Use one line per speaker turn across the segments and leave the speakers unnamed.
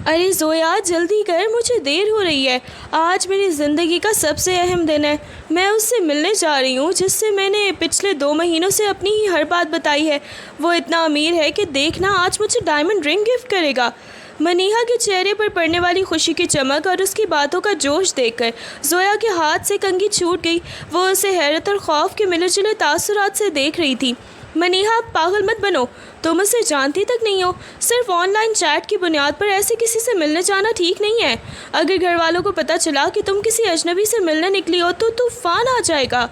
ارے زویا جلدی کر، مجھے دیر ہو رہی ہے۔ آج میری زندگی کا سب سے اہم دن ہے۔ میں اس سے ملنے جا رہی ہوں جس سے میں نے پچھلے 2 مہینوں سے اپنی ہی ہر بات بتائی ہے۔ وہ اتنا امیر ہے کہ دیکھنا آج مجھے ڈائمنڈ رنگ گفٹ کرے گا۔ منیہا کے چہرے پر پڑنے والی خوشی کی چمک اور اس کی باتوں کا جوش دیکھ کر زویا کے ہاتھ سے کنگھی چھوٹ گئی۔ وہ اسے حیرت اور خوف کے ملے جلے تاثرات سے دیکھ رہی تھی۔ منیہا، پاگل مت بنو، تم اسے جانتی تک نہیں ہو۔ صرف آن لائن چیٹ کی بنیاد پر ایسے کسی سے ملنے جانا ٹھیک نہیں ہے۔ اگر گھر والوں کو پتہ چلا کہ تم کسی اجنبی سے ملنے نکلی ہو تو طوفان آ جائے گا۔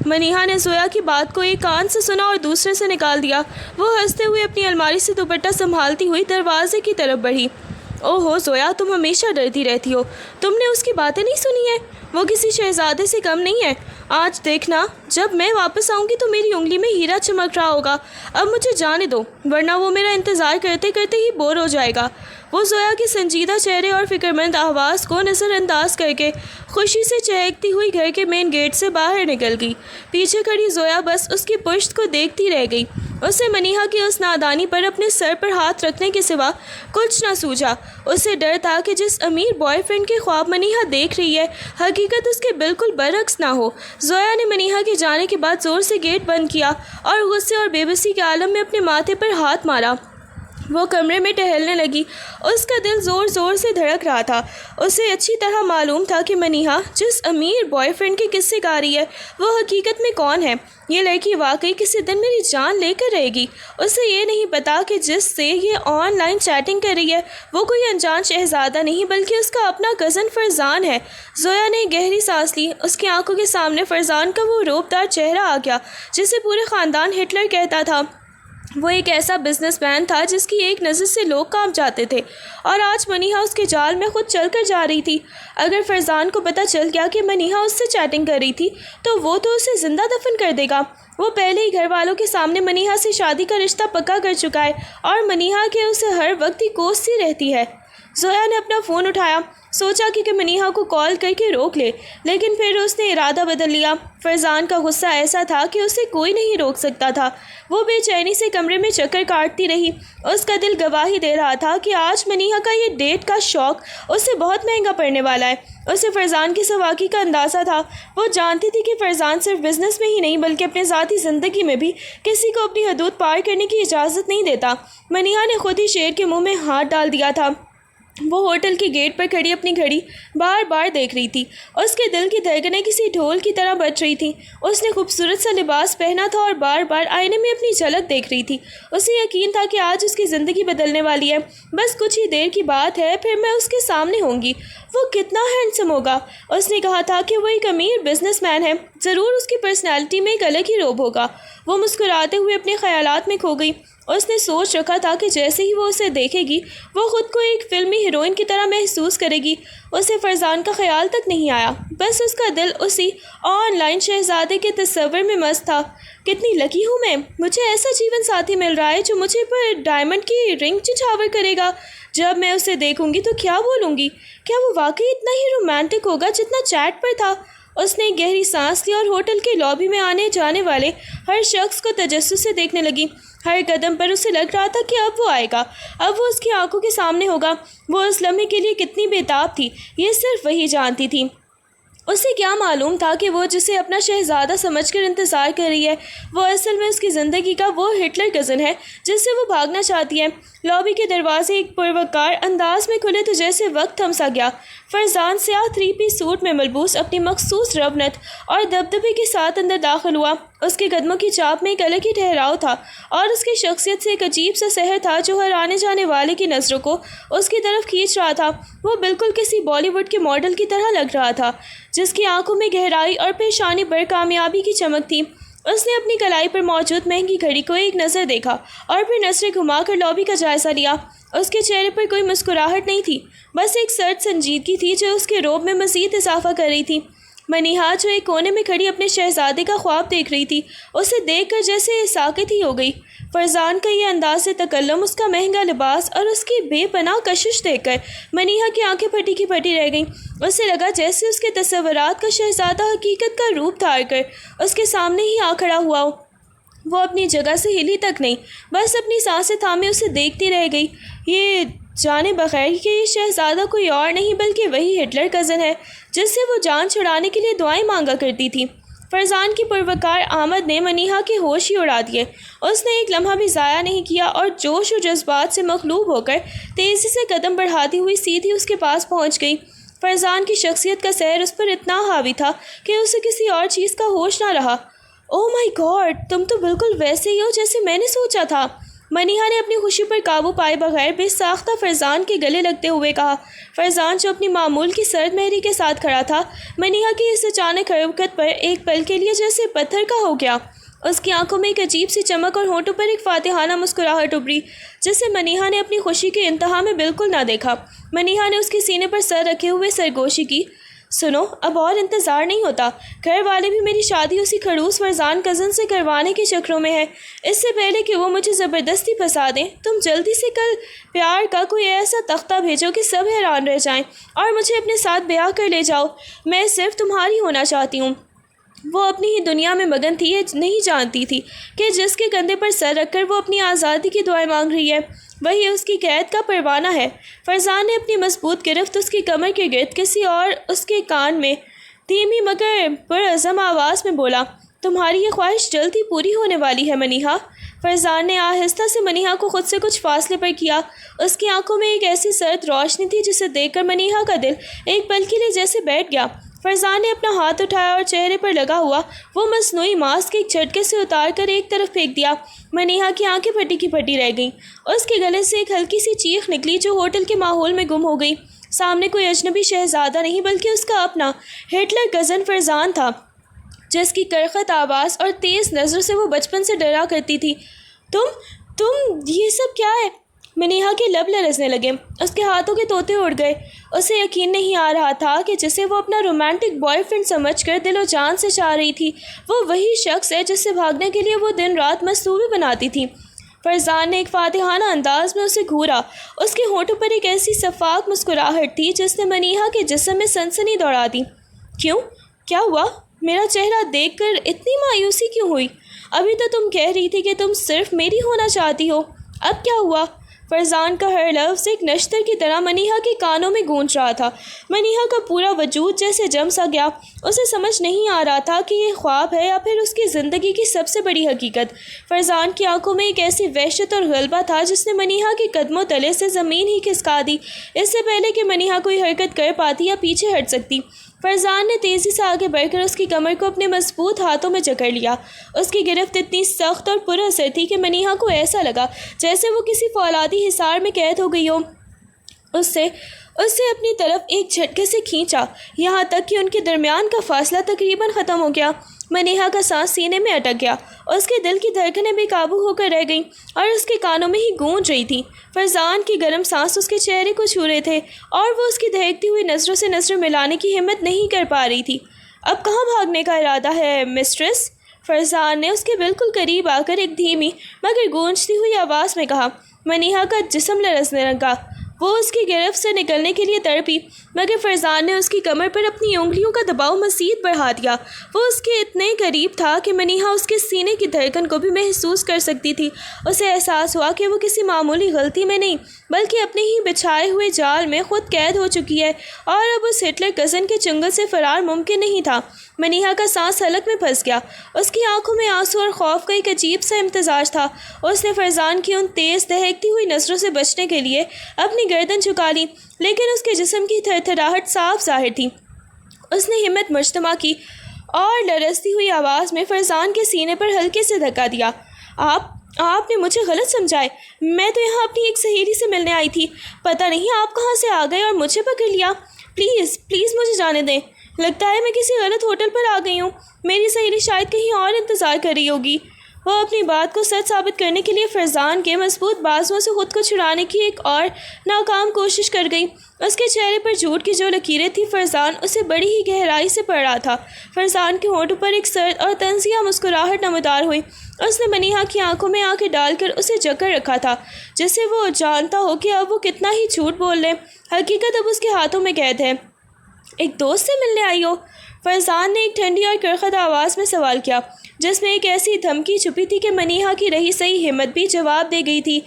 منیہا نے زویا کی بات کو ایک کان سے سنا اور دوسرے سے نکال دیا۔ وہ ہنستے ہوئے اپنی الماری سے دوپٹہ سنبھالتی ہوئی دروازے کی طرف بڑھی۔ اوہو زویا، تم ہمیشہ ڈرتی رہتی ہو۔ تم نے اس کی باتیں نہیں سنی ہیں؟ وہ کسی شہزادے سے کم نہیں ہے۔ آج دیکھنا، جب میں واپس آؤں گی تو میری انگلی میں ہیرا چمک رہا ہوگا۔ اب مجھے جانے دو، ورنہ وہ میرا انتظار کرتے کرتے ہی بور ہو جائے گا۔ وہ زویا کے سنجیدہ چہرے اور فکرمند آواز کو نظر انداز کر کے خوشی سے چہکتی ہوئی گھر کے مین گیٹ سے باہر نکل گئی۔ پیچھے کھڑی زویا بس اس کی پشت کو دیکھتی رہ گئی۔ اسے منیہا کی اس نادانی پر اپنے سر پر ہاتھ رکھنے کے سوا کچھ نہ سوجھا۔ اسے ڈر تھا کہ جس امیر بوائے فرینڈ کے خواب منیہا دیکھ رہی ہے، حقیقت اس کے بالکل برعکس نہ ہو۔ زویا نے منیہا کے جانے کے بعد زور سے گیٹ بند کیا اور غصے اور بے بسی کے عالم میں اپنے ماتھے پر ہاتھ مارا۔ وہ کمرے میں ٹہلنے لگی۔ اس کا دل زور زور سے دھڑک رہا تھا۔ اسے اچھی طرح معلوم تھا کہ منیہا جس امیر بوائے فرینڈ کے قصے گا رہی ہے، وہ حقیقت میں کون ہے۔ یہ لڑکی واقعی کسی دن میری جان لے کر رہے گی۔ اسے یہ نہیں پتا کہ جس سے یہ آن لائن چیٹنگ کر رہی ہے وہ کوئی انجان شہزادہ نہیں بلکہ اس کا اپنا کزن فرزان ہے۔ زویا نے گہری سانس لی۔ اس کی آنکھوں کے سامنے فرزان کا وہ روبدار چہرہ آ گیا جسے پورے خاندان ہٹلر کہتا تھا۔ وہ ایک ایسا بزنس مین تھا جس کی ایک نظر سے لوگ کانپ جاتے تھے، اور آج منیہا اس کے جال میں خود چل کر جا رہی تھی۔ اگر فرزان کو پتہ چل گیا کہ منیہا اس سے چیٹنگ کر رہی تھی تو وہ تو اسے زندہ دفن کر دے گا۔ وہ پہلے ہی گھر والوں کے سامنے منیہا سے شادی کا رشتہ پکا کر چکا ہے اور منیہا کے اسے ہر وقت ہی کوستی رہتی ہے۔ زویا نے اپنا فون اٹھایا، سوچا کہ منیہا کو کال کر کے روک لے، لیکن پھر اس نے ارادہ بدل لیا۔ فرزان کا غصہ ایسا تھا کہ اسے کوئی نہیں روک سکتا تھا۔ وہ بے چینی سے کمرے میں چکر کاٹتی رہی۔ اس کا دل گواہی دے رہا تھا کہ آج منیہا کا یہ ڈیٹ کا شوق اسے بہت مہنگا پڑنے والا ہے۔ اسے فرزان کی سواکی کا اندازہ تھا۔ وہ جانتی تھی کہ فرزان صرف بزنس میں ہی نہیں بلکہ اپنے ذاتی زندگی میں بھی کسی کو اپنی حدود پار کرنے کی اجازت نہیں دیتا۔ منیہا نے خود ہی شیر کے منہ میں ہاتھ ڈال دیا تھا۔ وہ ہوٹل کے گیٹ پر کھڑی اپنی گھڑی بار بار دیکھ رہی تھی۔ اس کے دل کی دھڑکنیں کسی ڈھول کی طرح بج رہی تھیں۔ اس نے خوبصورت سا لباس پہنا تھا اور بار بار آئینے میں اپنی جھلک دیکھ رہی تھی۔ اسے یقین تھا کہ آج اس کی زندگی بدلنے والی ہے۔ بس کچھ ہی دیر کی بات ہے، پھر میں اس کے سامنے ہوں گی۔ وہ کتنا ہینڈسم ہوگا۔ اس نے کہا تھا کہ وہ ایک امیر بزنس مین ہے، ضرور اس کی پرسنالٹی میں ایک الگ ہی روب ہوگا۔ وہ مسکراتے ہوئے اپنے خیالات میں کھو گئی۔ اس نے سوچ رکھا تھا کہ جیسے ہی وہ اسے دیکھے گی وہ خود کو ایک فلمی ہیروئن کی طرح محسوس کرے گی۔ اسے فرزان کا خیال تک نہیں آیا، بس اس کا دل اسی آن لائن شہزادے کے تصور میں مست تھا۔ کتنی لکی ہوں میں، مجھے ایسا جیون ساتھی مل رہا ہے جو مجھے پر ڈائمنڈ کی رنگ نچھاور کرے گا۔ جب میں اسے دیکھوں گی تو کیا بولوں گی؟ کیا وہ واقعی اتنا ہی رومانٹک ہوگا جتنا چیٹ پر تھا؟ اس نے گہری سانس لی اور ہوٹل کے لابی میں آنے جانے والے ہر شخص کو تجسس سے دیکھنے لگی۔ ہر قدم پر اسے لگ رہا تھا کہ اب وہ آئے گا، اب وہ اس کی آنکھوں کے سامنے ہوگا۔ وہ اس لمحے کے لیے کتنی بے تاب تھی، یہ صرف وہی جانتی تھی۔ اسے کیا معلوم تھا کہ وہ جسے اپنا شہزادہ سمجھ کر انتظار کر رہی ہے وہ اصل میں اس کی زندگی کا وہ ہٹلر کزن ہے جس سے وہ بھاگنا چاہتی ہے۔ لابی کے دروازے ایک پروکار انداز میں کھلے تو جیسے وقت تھم سا گیا۔ فرزان سیاہ 3 پیس سوٹ میں ملبوس اپنی مخصوص رونت اور دبدبے کے ساتھ اندر داخل ہوا۔ اس کے قدموں کی چاپ میں ایک الگ ہی ٹھہراؤ تھا اور اس کی شخصیت سے ایک عجیب سا سحر تھا جو ہر آنے جانے والے کی نظروں کو اس کی طرف کھینچ رہا تھا۔ وہ بالکل کسی بالی ووڈ کے ماڈل کی طرح لگ رہا تھا جس کی آنکھوں میں گہرائی اور پیشانی پر کامیابی کی چمک تھی۔ اس نے اپنی کلائی پر موجود مہنگی گھڑی کو ایک نظر دیکھا اور پھر نظریں گھما کر لابی کا جائزہ لیا۔ اس کے چہرے پر کوئی مسکراہٹ نہیں تھی، بس ایک سرد سنجیدگی تھی جو اس کے روب میں مزید اضافہ کر رہی تھی۔ منیہا جو ایک کونے میں کھڑی اپنے شہزادے کا خواب دیکھ رہی تھی، اسے دیکھ کر جیسے ساکت ہی ہو گئی۔ فرزان کا یہ انداز تکلم، اس کا مہنگا لباس اور اس کی بے پناہ کشش دیکھ کر منیہا کی آنکھیں پھٹی کی پھٹی رہ گئیں۔ اسے لگا جیسے اس کے تصورات کا شہزادہ حقیقت کا روپ دھار کر اس کے سامنے ہی آ کھڑا ہوا ہو۔ وہ اپنی جگہ سے ہلی تک نہیں، بس اپنی سانسیں تھامے اسے دیکھتی رہ گئی۔ یہ جانے بغیر کہ یہ شہزادہ کوئی اور نہیں بلکہ وہی ہٹلر کزن ہے جس سے وہ جان چھڑانے کے لیے دعائیں مانگا کرتی تھی۔ فرزان کی پروقار آمد نے منیہا کے ہوش ہی اڑا دیے۔ اس نے ایک لمحہ بھی ضائع نہیں کیا اور جوش و جذبات سے مغلوب ہو کر تیزی سے قدم بڑھاتی ہوئی سیدھی اس کے پاس پہنچ گئی۔ فرزان کی شخصیت کا سحر اس پر اتنا حاوی تھا کہ اسے کسی اور چیز کا ہوش نہ رہا۔ اوہ مائی گاڈ، تم تو بالکل ویسے ہی ہو جیسے میں نے سوچا تھا، منیہا نے اپنی خوشی پر قابو پائے بغیر بے ساختہ فرزان کے گلے لگتے ہوئے کہا۔ فرزان جو اپنی معمول کی سرد مہری کے ساتھ کھڑا تھا، منیہا کی اس اچانک حرکت پر ایک پل کے لیے جیسے پتھر کا ہو گیا۔ اس کی آنکھوں میں ایک عجیب سی چمک اور ہونٹوں پر ایک فاتحانہ مسکراہٹ ابھری جسے منیہا نے اپنی خوشی کے انتہا میں بالکل نہ دیکھا۔ منیہا نے اس کے سینے پر سر رکھے ہوئے سرگوشی کی۔ سنو، اب اور انتظار نہیں ہوتا، گھر والے بھی میری شادی اسی خڑوس فرزان کزن سے کروانے کے چکروں میں ہے۔ اس سے پہلے کہ وہ مجھے زبردستی پھنسا دیں، تم جلدی سے کل پیار کا کوئی ایسا تختہ بھیجو کہ سب حیران رہ جائیں اور مجھے اپنے ساتھ بیاہ کر لے جاؤ۔ میں صرف تمہاری ہونا چاہتی ہوں۔ وہ اپنی ہی دنیا میں مگن تھی، یہ نہیں جانتی تھی کہ جس کے کندھے پر سر رکھ کر وہ اپنی آزادی کی دعائیں مانگ رہی ہے وہی اس کی قید کا پروانہ ہے۔ فرزان نے اپنی مضبوط گرفت اس کی کمر کے گرد کسی اور اس کے کان میں دھیمی مگر پرعزم آواز میں بولا، تمہاری یہ خواہش جلد ہی پوری ہونے والی ہے منیہا۔ فرزان نے آہستہ سے منیہا کو خود سے کچھ فاصلے پر کیا۔ اس کی آنکھوں میں ایک ایسی سرد روشنی تھی جسے دیکھ کر منیہا کا دل ایک پل کے لیے جیسے بیٹھ گیا۔ فرزان نے اپنا ہاتھ اٹھایا اور چہرے پر لگا ہوا وہ مصنوعی ماسک ایک جھٹکے سے اتار کر ایک طرف پھینک دیا۔ منیہا کی آنکھیں پھٹی کی پھٹی رہ گئیں۔ اس کے گلے سے ایک ہلکی سی چیخ نکلی جو ہوٹل کے ماحول میں گم ہو گئی۔ سامنے کوئی اجنبی شہزادہ نہیں بلکہ اس کا اپنا ہٹلر کزن فرزان تھا، جس کی کرخت آواز اور تیز نظروں سے وہ بچپن سے ڈرا کرتی تھی۔ تم یہ سب کیا ہے؟ منیہا کے لب لرزنے لگے، اس کے ہاتھوں کے طوطے اڑ گئے۔ اسے یقین نہیں آ رہا تھا کہ جسے وہ اپنا رومانٹک بوائے فرینڈ سمجھ کر دل و جان سے چاہ رہی تھی وہ وہی شخص ہے جس سے بھاگنے کے لیے وہ دن رات مصوبے بناتی تھی۔ فرزان نے ایک فاتحانہ انداز میں اسے گھورا۔ اس کے ہونٹوں پر ایک ایسی شفاف مسکراہٹ تھی جس نے منیہا کے جسم میں سنسنی دوڑا دی۔ کیوں؟ کیا ہوا؟ میرا چہرہ دیکھ کر اتنی مایوسی کیوں ہوئی؟ ابھی تو تم کہہ رہی تھی کہ تم صرف میری ہونا چاہتی ہو، اب کیا ہوا؟ فرزان کا ہر لفظ ایک نشتر کی طرح منیہا کے کانوں میں گونج رہا تھا۔ منیہا کا پورا وجود جیسے جم سا گیا۔ اسے سمجھ نہیں آ رہا تھا کہ یہ خواب ہے یا پھر اس کی زندگی کی سب سے بڑی حقیقت۔ فرزان کی آنکھوں میں ایک ایسی وحشت اور غلبہ تھا جس نے منیہا کے قدموں تلے سے زمین ہی کھسکا دی، اس سے پہلے کہ منیہا کوئی حرکت کر پاتی یا پیچھے ہٹ سکتی۔ فرزان نے تیزی سے آگے بڑھ کر اس کی کمر کو اپنے مضبوط ہاتھوں میں جکڑ لیا۔ اس کی گرفت اتنی سخت اور پر اثر تھی کہ منیہا کو ایسا لگا جیسے وہ کسی فولادی حصار میں قید ہو گئی ہو۔ اس سے اپنی طرف ایک جھٹکے سے کھینچا، یہاں تک کہ ان کے درمیان کا فاصلہ تقریباً ختم ہو گیا۔ منیہا کا سانس سینے میں اٹک گیا، اس کے دل کی دھڑکنیں بے قابو ہو کر رہ گئیں اور اس کے کانوں میں ہی گونج رہی تھی۔ فرزان کی گرم سانس اس کے چہرے کو چھو رہے تھے اور وہ اس کی دہکتی ہوئی نظروں سے نظر ملانے کی ہمت نہیں کر پا رہی تھی۔ اب کہاں بھاگنے کا ارادہ ہے مسٹریس؟ فرزان نے اس کے بالکل قریب آ کر ایک دھیمی مگر گونجتی ہوئی آواز میں کہا۔ منیہا کا جسم لرزنے لگا، وہ اس کی گرفت سے نکلنے کے لیے تڑپی، مگر فرزان نے اس کی کمر پر اپنی انگلیوں کا دباؤ مزید بڑھا دیا۔ وہ اس کے اتنے قریب تھا کہ منیہا اس کے سینے کی دھڑکن کو بھی محسوس کر سکتی تھی۔ اسے احساس ہوا کہ وہ کسی معمولی غلطی میں نہیں بلکہ اپنے ہی بچھائے ہوئے جال میں خود قید ہو چکی ہے اور اب اس ہٹلر کزن کے چنگل سے فرار ممکن نہیں تھا۔ منیہا کا سانس حلق میں پھنس گیا، اس کی آنکھوں میں آنسو اور خوف کا ایک عجیب سا امتزاج تھا۔ اس نے فرزان کی ان تیز دہکتی ہوئی نظروں سے بچنے کے لیے اپنی گردن جھکا لی، لیکن اس کے جسم کی تھرتھراہٹ صاف ظاہر تھی۔ اس نے ہمت مجتمع کی اور لرزتی ہوئی آواز میں فرزان کے سینے پر ہلکے سے دھکا دیا۔ آپ نے مجھے غلط سمجھا ہے، میں تو یہاں اپنی ایک سہیلی سے ملنے آئی تھی، پتہ نہیں آپ کہاں سے آ گئے اور مجھے پکڑ لیا۔ پلیز مجھے جانے دیں، لگتا ہے میں کسی غلط ہوٹل پر آ گئی ہوں، میری سہیلی شاید کہیں اور انتظار کر رہی ہوگی۔ وہ اپنی بات کو سچ ثابت کرنے کے لیے فرزان کے مضبوط بازوؤں سے خود کو چھڑانے کی ایک اور ناکام کوشش کر گئی۔ اس کے چہرے پر جھوٹ کی جو لکیریں تھیں فرزان اسے بڑی ہی گہرائی سے پڑھ رہا تھا۔ فرزان کے ہونٹوں پر ایک سرد اور طنزیہ مسکراہٹ نمودار ہوئی۔ اس نے منیہا کی آنکھوں میں آنکھیں ڈال کر اسے جکڑ رکھا تھا جسے وہ جانتا ہو کہ اب وہ کتنا ہی جھوٹ بول لے، حقیقت اب اس کے ہاتھوں میں قید ہے۔ ایک دوست سے ملنے آئی ہو؟ فرزان نے ایک ٹھنڈی اور کرخت آواز میں سوال کیا جس میں ایک ایسی دھمکی چھپی تھی کہ منیہا کی رہی سہی ہمت بھی جواب دے گئی تھی۔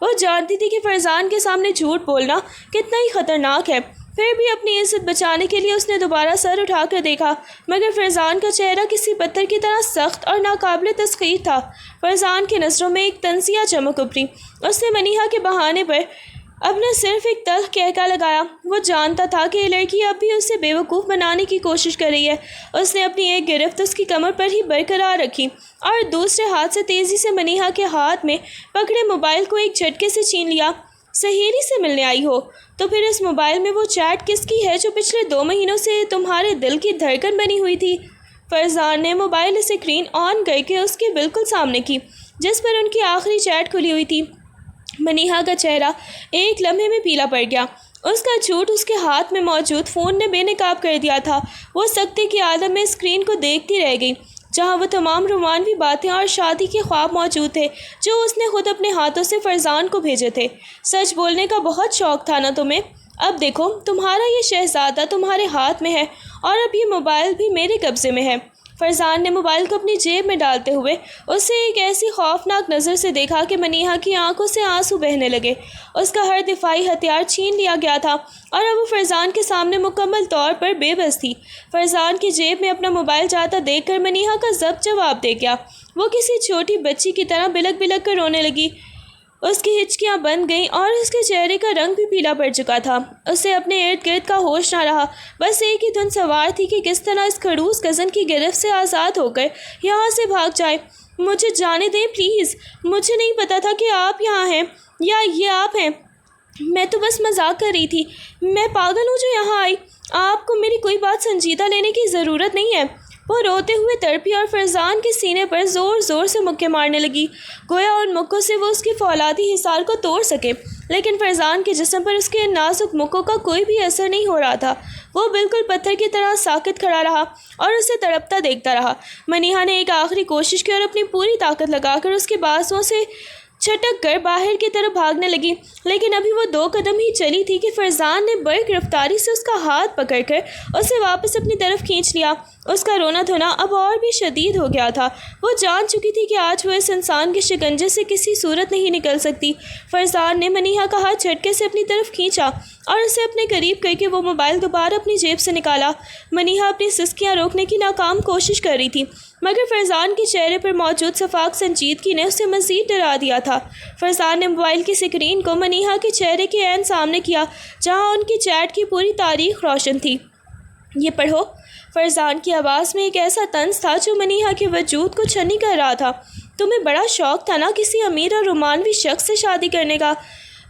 وہ جانتی تھی کہ فرزان کے سامنے جھوٹ بولنا کتنا ہی خطرناک ہے، پھر بھی اپنی عزت بچانے کے لیے اس نے دوبارہ سر اٹھا کر دیکھا، مگر فرزان کا چہرہ کسی پتھر کی طرح سخت اور ناقابل تسخیر تھا۔ فرزان کی نظروں میں ایک طنزیہ چمک ابھری۔ اس نے منیہا کے بہانے پر اپنا صرف ایک تلخ کہکا لگایا۔ وہ جانتا تھا کہ یہ لڑکی اب بھی اسے بیوقوف بنانے کی کوشش کر رہی ہے۔ اس نے اپنی ایک گرفت اس کی کمر پر ہی برقرار رکھی اور دوسرے ہاتھ سے تیزی سے منیہا کے ہاتھ میں پکڑے موبائل کو ایک جھٹکے سے چھین لیا۔ سہیلی سے ملنے آئی ہو تو پھر اس موبائل میں وہ چیٹ کس کی ہے جو پچھلے 2 مہینوں سے تمہارے دل کی دھڑکن بنی ہوئی تھی؟ فرزان نے موبائل اسکرین آن کر کے اس کے بالکل سامنے کی جس پر ان کی آخری چیٹ کھلی ہوئی تھی۔ منیہا کا چہرہ ایک لمحے میں پیلا پڑ گیا۔ اس کا جھوٹ اس کے ہاتھ میں موجود فون نے بے نقاب کر دیا تھا۔ وہ سکتے کی عالم میں اسکرین کو دیکھتی رہ گئی جہاں وہ تمام رومانوی باتیں اور شادی کے خواب موجود تھے جو اس نے خود اپنے ہاتھوں سے فرزان کو بھیجے تھے۔ سچ بولنے کا بہت شوق تھا نا تمہیں؟ اب دیکھو تمہارا یہ شہزادہ تمہارے ہاتھ میں ہے اور اب یہ موبائل بھی میرے قبضے میں ہے۔ فرزان نے موبائل کو اپنی جیب میں ڈالتے ہوئے اسے ایک ایسی خوفناک نظر سے دیکھا کہ منیہا کی آنکھوں سے آنسو بہنے لگے۔ اس کا ہر دفاعی ہتھیار چھین لیا گیا تھا اور اب وہ فرزان کے سامنے مکمل طور پر بے بس تھی۔ فرزان کی جیب میں اپنا موبائل جاتا دیکھ کر منیہا کا ضبط جواب دے گیا۔ وہ کسی چھوٹی بچی کی طرح بلک بلک کر رونے لگی۔ اس کی ہچکیاں بند گئیں اور اس کے چہرے کا رنگ بھی پیلا پڑ چکا تھا۔ اسے اپنے ارد گرد کا ہوش نہ رہا، بس ایک ہی دھن سوار تھی کہ کس طرح اس خڑوس کزن کی گرفت سے آزاد ہو کر یہاں سے بھاگ جائے۔ مجھے جانے دیں پلیز، مجھے نہیں پتا تھا کہ آپ یہاں ہیں یا یہ آپ ہیں، میں تو بس مذاق کر رہی تھی، میں پاگل ہوں جو یہاں آئی، آپ کو میری کوئی بات سنجیدہ لینے کی ضرورت نہیں ہے۔ وہ روتے ہوئے تڑپی اور فرزان کے سینے پر زور زور سے مکے مارنے لگی، گویا ان مکوں سے وہ اس کی فولادی حصار کو توڑ سکے، لیکن فرزان کے جسم پر اس کے نازک مکوں کا کوئی بھی اثر نہیں ہو رہا تھا۔ وہ بالکل پتھر کی طرح ساکت کھڑا رہا اور اسے تڑپتا دیکھتا رہا۔ منیہا نے ایک آخری کوشش کی اور اپنی پوری طاقت لگا کر اس کے بازوؤں سے چھٹک کر باہر کی طرف بھاگنے لگی، لیکن ابھی وہ 2 قدم ہی چلی تھی کہ فرزان نے برق رفتاری سے اس کا ہاتھ پکڑ کر اسے واپس اپنی طرف کھینچ لیا۔ اس کا رونا دھونا اب اور بھی شدید ہو گیا تھا۔ وہ جان چکی تھی کہ آج وہ اس انسان کے شکنجے سے کسی صورت نہیں نکل سکتی۔ فرزان نے منیہا کا ہاتھ جھٹکے سے اپنی طرف کھینچا اور اسے اپنے قریب کر کے وہ موبائل دوبارہ اپنی جیب سے نکالا۔ منیہا اپنی سسکیاں روکنے کی ناکام کوشش کر رہی تھی، مگر فرزان کے چہرے پر موجود شفاف سنجیدگی نے اسے مزید ڈرا دیا تھا۔ فرزان نے موبائل کی اسکرین کو منیہا کے چہرے کے عین سامنے کیا جہاں ان کی چیٹ کی پوری تاریخ روشن تھی۔ یہ پڑھو۔ فرزان کی آواز میں ایک ایسا طنز تھا جو منیہا کے وجود کو چھنی کر رہا تھا۔ تمہیں بڑا شوق تھا نا کسی امیر اور رومانوی شخص سے شادی کرنے کا؟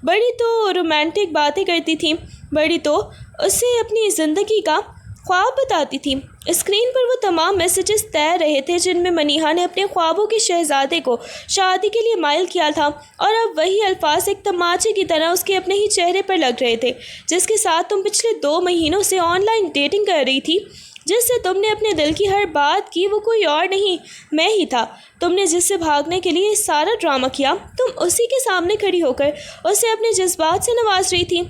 بڑی تو رومانٹک باتیں کرتی تھیں، بڑی تو اسے اپنی زندگی کا خواب بتاتی تھی۔ اسکرین پر وہ تمام میسیجز تیر رہے تھے جن میں منیہا نے اپنے خوابوں کے شہزادے کو شادی کے لیے مائل کیا تھا، اور اب وہی الفاظ ایک تماچے کی طرح اس کے اپنے ہی چہرے پر لگ رہے تھے۔ جس کے ساتھ تم پچھلے 2 مہینوں سے آن لائن ڈیٹنگ کر رہی تھی، جس سے تم نے اپنے دل کی ہر بات کی، وہ کوئی اور نہیں، میں ہی تھا۔ تم نے جس سے بھاگنے کے لیے سارا ڈرامہ کیا، تم اسی کے سامنے کھڑی ہو کر اسے اپنے جذبات سے نواز رہی تھی۔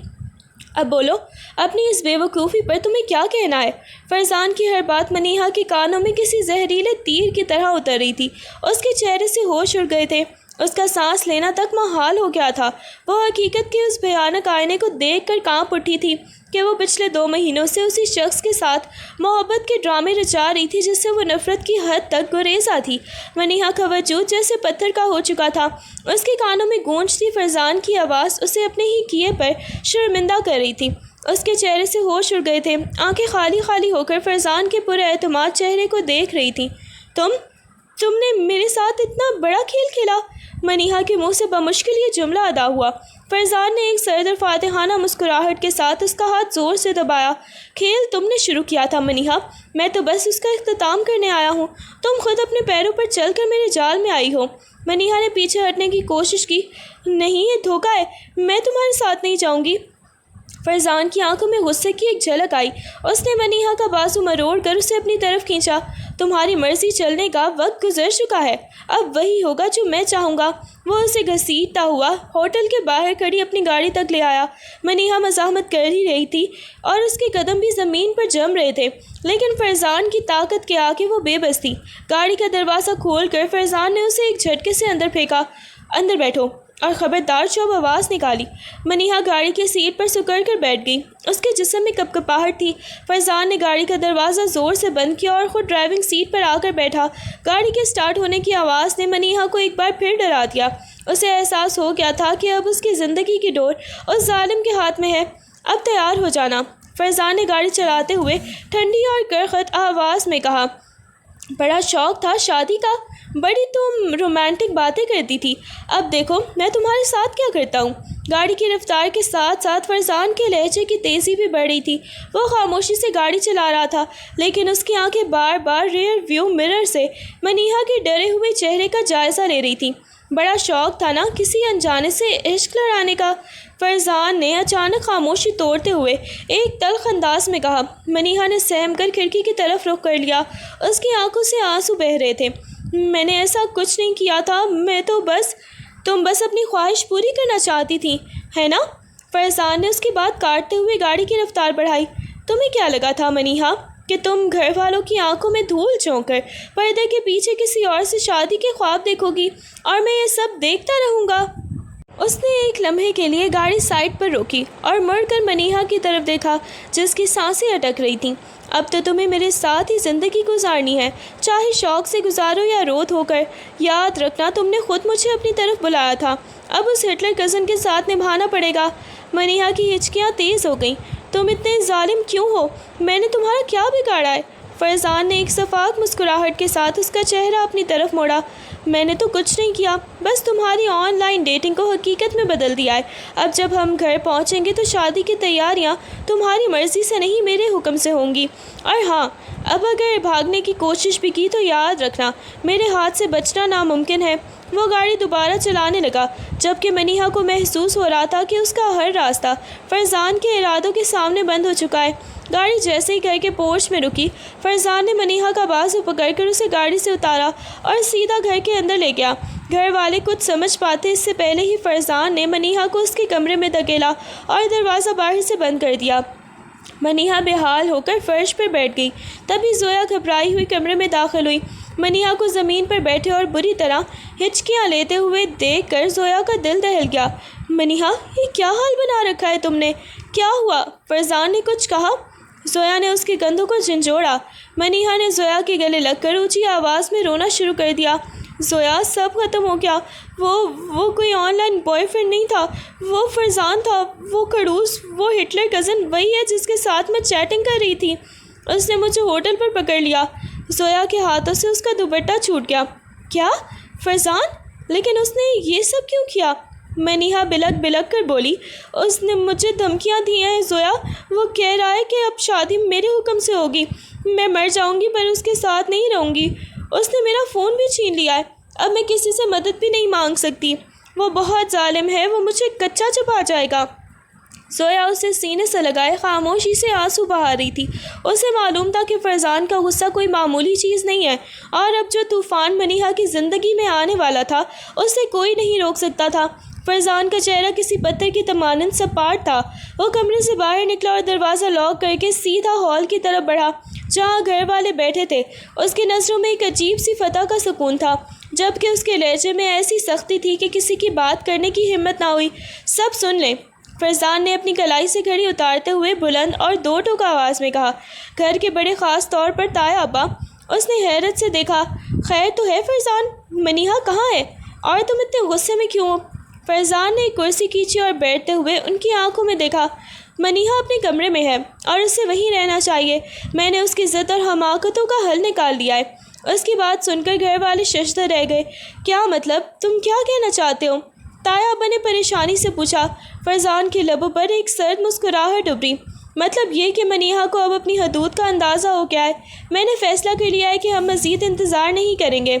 اب بولو، اپنی اس بے وقوفی پر تمہیں کیا کہنا ہے؟ فرزان کی ہر بات منیہا کے کانوں میں کسی زہریلے تیر کی طرح اتر رہی تھی۔ اس کے چہرے سے ہوش اڑ گئے تھے، اس کا سانس لینا تک محال ہو گیا تھا۔ وہ حقیقت کے اس بھیانک آئینے کو دیکھ کر کانپ اٹھی تھی کہ وہ پچھلے 2 مہینوں سے اسی شخص کے ساتھ محبت کے ڈرامے رچا رہی تھی جس سے وہ نفرت کی حد تک گریزاں تھی۔ منیہا کا وجود جیسے پتھر کا ہو چکا تھا۔ اس کے کانوں میں گونجتی فرزان کی آواز اسے اپنے ہی کیے پر شرمندہ کر رہی تھی۔ اس کے چہرے سے ہوش اڑ گئے تھے، آنکھیں خالی خالی ہو کر فرزان کے پورے اعتماد چہرے کو دیکھ رہی تھی۔ تم نے میرے ساتھ اتنا بڑا کھیل کھیلا؟ منیہا کے منہ سے بمشکل یہ جملہ ادا ہوا۔ فرزان نے ایک سرد اور فاتحانہ مسکراہٹ کے ساتھ اس کا ہاتھ زور سے دبایا۔ کھیل تم نے شروع کیا تھا منیہا، میں تو بس اس کا اختتام کرنے آیا ہوں۔ تم خود اپنے پیروں پر چل کر میرے جال میں آئی ہو۔ منیہا نے پیچھے ہٹنے کی کوشش کی۔ نہیں، یہ دھوکہ ہے، میں تمہارے ساتھ نہیں جاؤں گی۔ فرزان کی آنکھوں میں غصے کی ایک جھلک آئی۔ اس نے منیہا کا بازو مروڑ کر اسے اپنی طرف کھینچا۔ تمہاری مرضی چلنے کا وقت گزر چکا ہے، اب وہی ہوگا جو میں چاہوں گا۔ وہ اسے گھسیٹتا ہوا ہوٹل کے باہر کھڑی اپنی گاڑی تک لے آیا۔ منیہا مزاحمت کر ہی رہی تھی اور اس کے قدم بھی زمین پر جم رہے تھے، لیکن فرزان کی طاقت کے آگے وہ بے بس تھی۔ گاڑی کا دروازہ کھول کر فرزان نے اسے ایک جھٹکے سے اندر پھینکا۔ اندر بیٹھو، اور خبردار جو اب آواز نکالی۔ منیہا گاڑی کی سیٹ پر سکڑ کر بیٹھ گئی۔ اس کے جسم میں کپکپاہٹ تھی۔ فرزان نے گاڑی کا دروازہ زور سے بند کیا اور خود ڈرائیونگ سیٹ پر آ کر بیٹھا۔ گاڑی کے سٹارٹ ہونے کی آواز نے منیہا کو ایک بار پھر ڈرا دیا۔ اسے احساس ہو گیا تھا کہ اب اس کی زندگی کی ڈور اس ظالم کے ہاتھ میں ہے۔ اب تیار ہو جانا، فرزان نے گاڑی چلاتے ہوئے ٹھنڈی اور کرخت آواز میں کہا۔ بڑا شوق تھا شادی کا، بڑی تم رومانٹک باتیں کرتی تھی، اب دیکھو میں تمہارے ساتھ کیا کرتا ہوں۔ گاڑی کی رفتار کے ساتھ ساتھ فرزان کے لہجے کی تیزی بھی بڑھ رہی تھی۔ وہ خاموشی سے گاڑی چلا رہا تھا، لیکن اس کی آنکھیں بار بار ریئر ویو مرر سے منیہا کے ڈرے ہوئے چہرے کا جائزہ لے رہی تھی۔ بڑا شوق تھا نا کسی انجانے سے عشق لڑانے کا، فرزان نے اچانک خاموشی توڑتے ہوئے ایک تلخ انداز میں کہا۔ منیہا نے سہم کر کھڑکی کی طرف رخ کر لیا۔ اس کی آنکھوں سے آنسو بہہ رہے تھے۔ میں نے ایسا کچھ نہیں کیا تھا، تم بس اپنی خواہش پوری کرنا چاہتی تھی، ہے نا؟ فرزان نے اس کی بات کاٹتے ہوئے گاڑی کی رفتار بڑھائی۔ تمہیں کیا لگا تھا منیہا کہ تم گھر والوں کی آنکھوں میں دھول جھونک کر پردے کے پیچھے کسی اور سے شادی کے خواب دیکھو گی اور میں یہ سب دیکھتا رہوں گا؟ اس نے ایک لمحے کے لیے گاڑی سائڈ پر روکی اور مڑ کر منیہا کی طرف دیکھا جس کی سانسیں اٹک رہی تھیں۔ اب تو تمہیں میرے ساتھ ہی زندگی گزارنی ہے، چاہے شوق سے گزارو یا روت ہو کر۔ یاد رکھنا تم نے خود مجھے اپنی طرف بلایا تھا، اب اس ہٹلر کزن کے ساتھ نبھانا پڑے گا۔ منیہا کی ہچکیاں تیز ہو گئیں۔ تم اتنے ظالم کیوں ہو؟ میں نے تمہارا کیا بگاڑا ہے؟ فرزان نے ایک شفاف مسکراہٹ کے ساتھ اس کا چہرہ اپنی طرف موڑا۔ میں نے تو کچھ نہیں کیا، بس تمہاری آن لائن ڈیٹنگ کو حقیقت میں بدل دیا ہے۔ اب جب ہم گھر پہنچیں گے تو شادی کی تیاریاں تمہاری مرضی سے نہیں میرے حکم سے ہوں گی۔ اور ہاں، اب اگر بھاگنے کی کوشش بھی کی تو یاد رکھنا میرے ہاتھ سے بچنا ناممکن ہے۔ وہ گاڑی دوبارہ چلانے لگا، جبکہ منیہا کو محسوس ہو رہا تھا کہ اس کا ہر راستہ فرزان کے ارادوں کے سامنے بند ہو چکا ہے۔ گاڑی جیسے ہی گھر کے پورچ میں رکی، فرزان نے منیہا کا بازو پکڑ کر اسے گاڑی سے اتارا اور سیدھا گھر کے اندر لے گیا۔ گھر والے کچھ سمجھ پاتے اس سے پہلے ہی فرزان نے منیہا کو اس کے کمرے میں دھکیلا اور دروازہ باہر سے بند کر دیا۔ منیہا بے حال ہو کر فرش پر بیٹھ گئی۔ تبھی زویا گھبرائی ہوئی کمرے میں داخل ہوئی۔ منیہا کو زمین پر بیٹھے اور بری طرح ہچکیاں لیتے ہوئے دیکھ کر زویا کا دل دہل گیا۔ منیہا، یہ کیا حال بنا رکھا ہے تم نے؟ کیا ہوا؟ فرزان نے کچھ کہا؟ زویا نے اس کے کندھوں کو جھنجھوڑا۔ منیہا نے زویا کے گلے لگ کر اونچی آواز میں رونا شروع کر دیا۔ زویا، سب ختم ہو گیا۔ وہ کوئی آن لائن بوائے فرینڈ نہیں تھا، وہ فرزان تھا، وہ کڑوس، وہ ہٹلر کزن وہی ہے جس کے ساتھ میں چیٹنگ کر رہی تھی۔ اس نے مجھے ہوٹل پر پکڑ لیا۔ زویا کے ہاتھوں سے اس کا دوپٹہ چھوٹ گیا۔ کیا؟ فرزان؟ لیکن اس نے یہ سب کیوں کیا؟ منیہا بلک بلک کر بولی۔ اس نے مجھے دھمکیاں دی ہیں زویا، وہ کہہ رہا ہے کہ اب شادی میرے حکم سے ہوگی، میں مر جاؤں گی پر اس کے ساتھ نہیں رہوں گی۔ اس نے میرا فون بھی چھین لیا ہے، اب میں کسی سے مدد بھی نہیں مانگ سکتی۔ وہ بہت ظالم ہے، وہ مجھے کچا چبا جائے گا۔ زویا اسے سینے سے لگائے خاموشی سے آنسو بہا رہی تھی۔ اسے معلوم تھا کہ فرزان کا غصہ کوئی معمولی چیز نہیں ہے، اور اب جو طوفان منیہا کی زندگی میں آنے والا تھا اسے کوئی نہیں روک سکتا تھا۔ فرزان کا چہرہ کسی پتھر کی تمانند سپاٹ تھا۔ وہ کمرے سے باہر نکلا اور دروازہ لاک کر کے سیدھا ہال کی طرف بڑھا جہاں گھر والے بیٹھے تھے۔ اس کی نظروں میں ایک عجیب سی فتح کا سکون تھا، جبکہ اس کے لہجے میں ایسی سختی تھی کہ کسی کی بات کرنے کی ہمت نہ ہوئی۔ سب سن لیں، فرزان نے اپنی کلائی سے گھڑی اتارتے ہوئے بلند اور دو ٹوک آواز میں کہا۔ گھر کے بڑے، خاص طور پر تایا ابا، اس نے حیرت سے دیکھا۔ خیر تو ہے فرزان؟ منیہا کہاں ہے؟ اور تم اتنے غصے میں کیوں ہو؟ فرزان نے ایک کرسی کھینچی اور بیٹھتے ہوئے ان کی آنکھوں میں دیکھا۔ منیہا اپنے کمرے میں ہے اور اسے وہیں رہنا چاہیے۔ میں نے اس کی ضد اور حماقتوں کا حل نکال دیا ہے۔ اس کی بات سن کر گھر والے ششدر رہ گئے۔ کیا مطلب؟ تم کیا کہنا چاہتے ہو؟ تایا ابا نے پریشانی سے پوچھا۔ فرزان کے لبوں پر ایک سرد مسکراہٹ ابھری۔ مطلب یہ کہ منیہا کو اب اپنی حدود کا اندازہ ہو گیا ہے۔ میں نے فیصلہ کر لیا ہے کہ ہم مزید انتظار نہیں کریں گے۔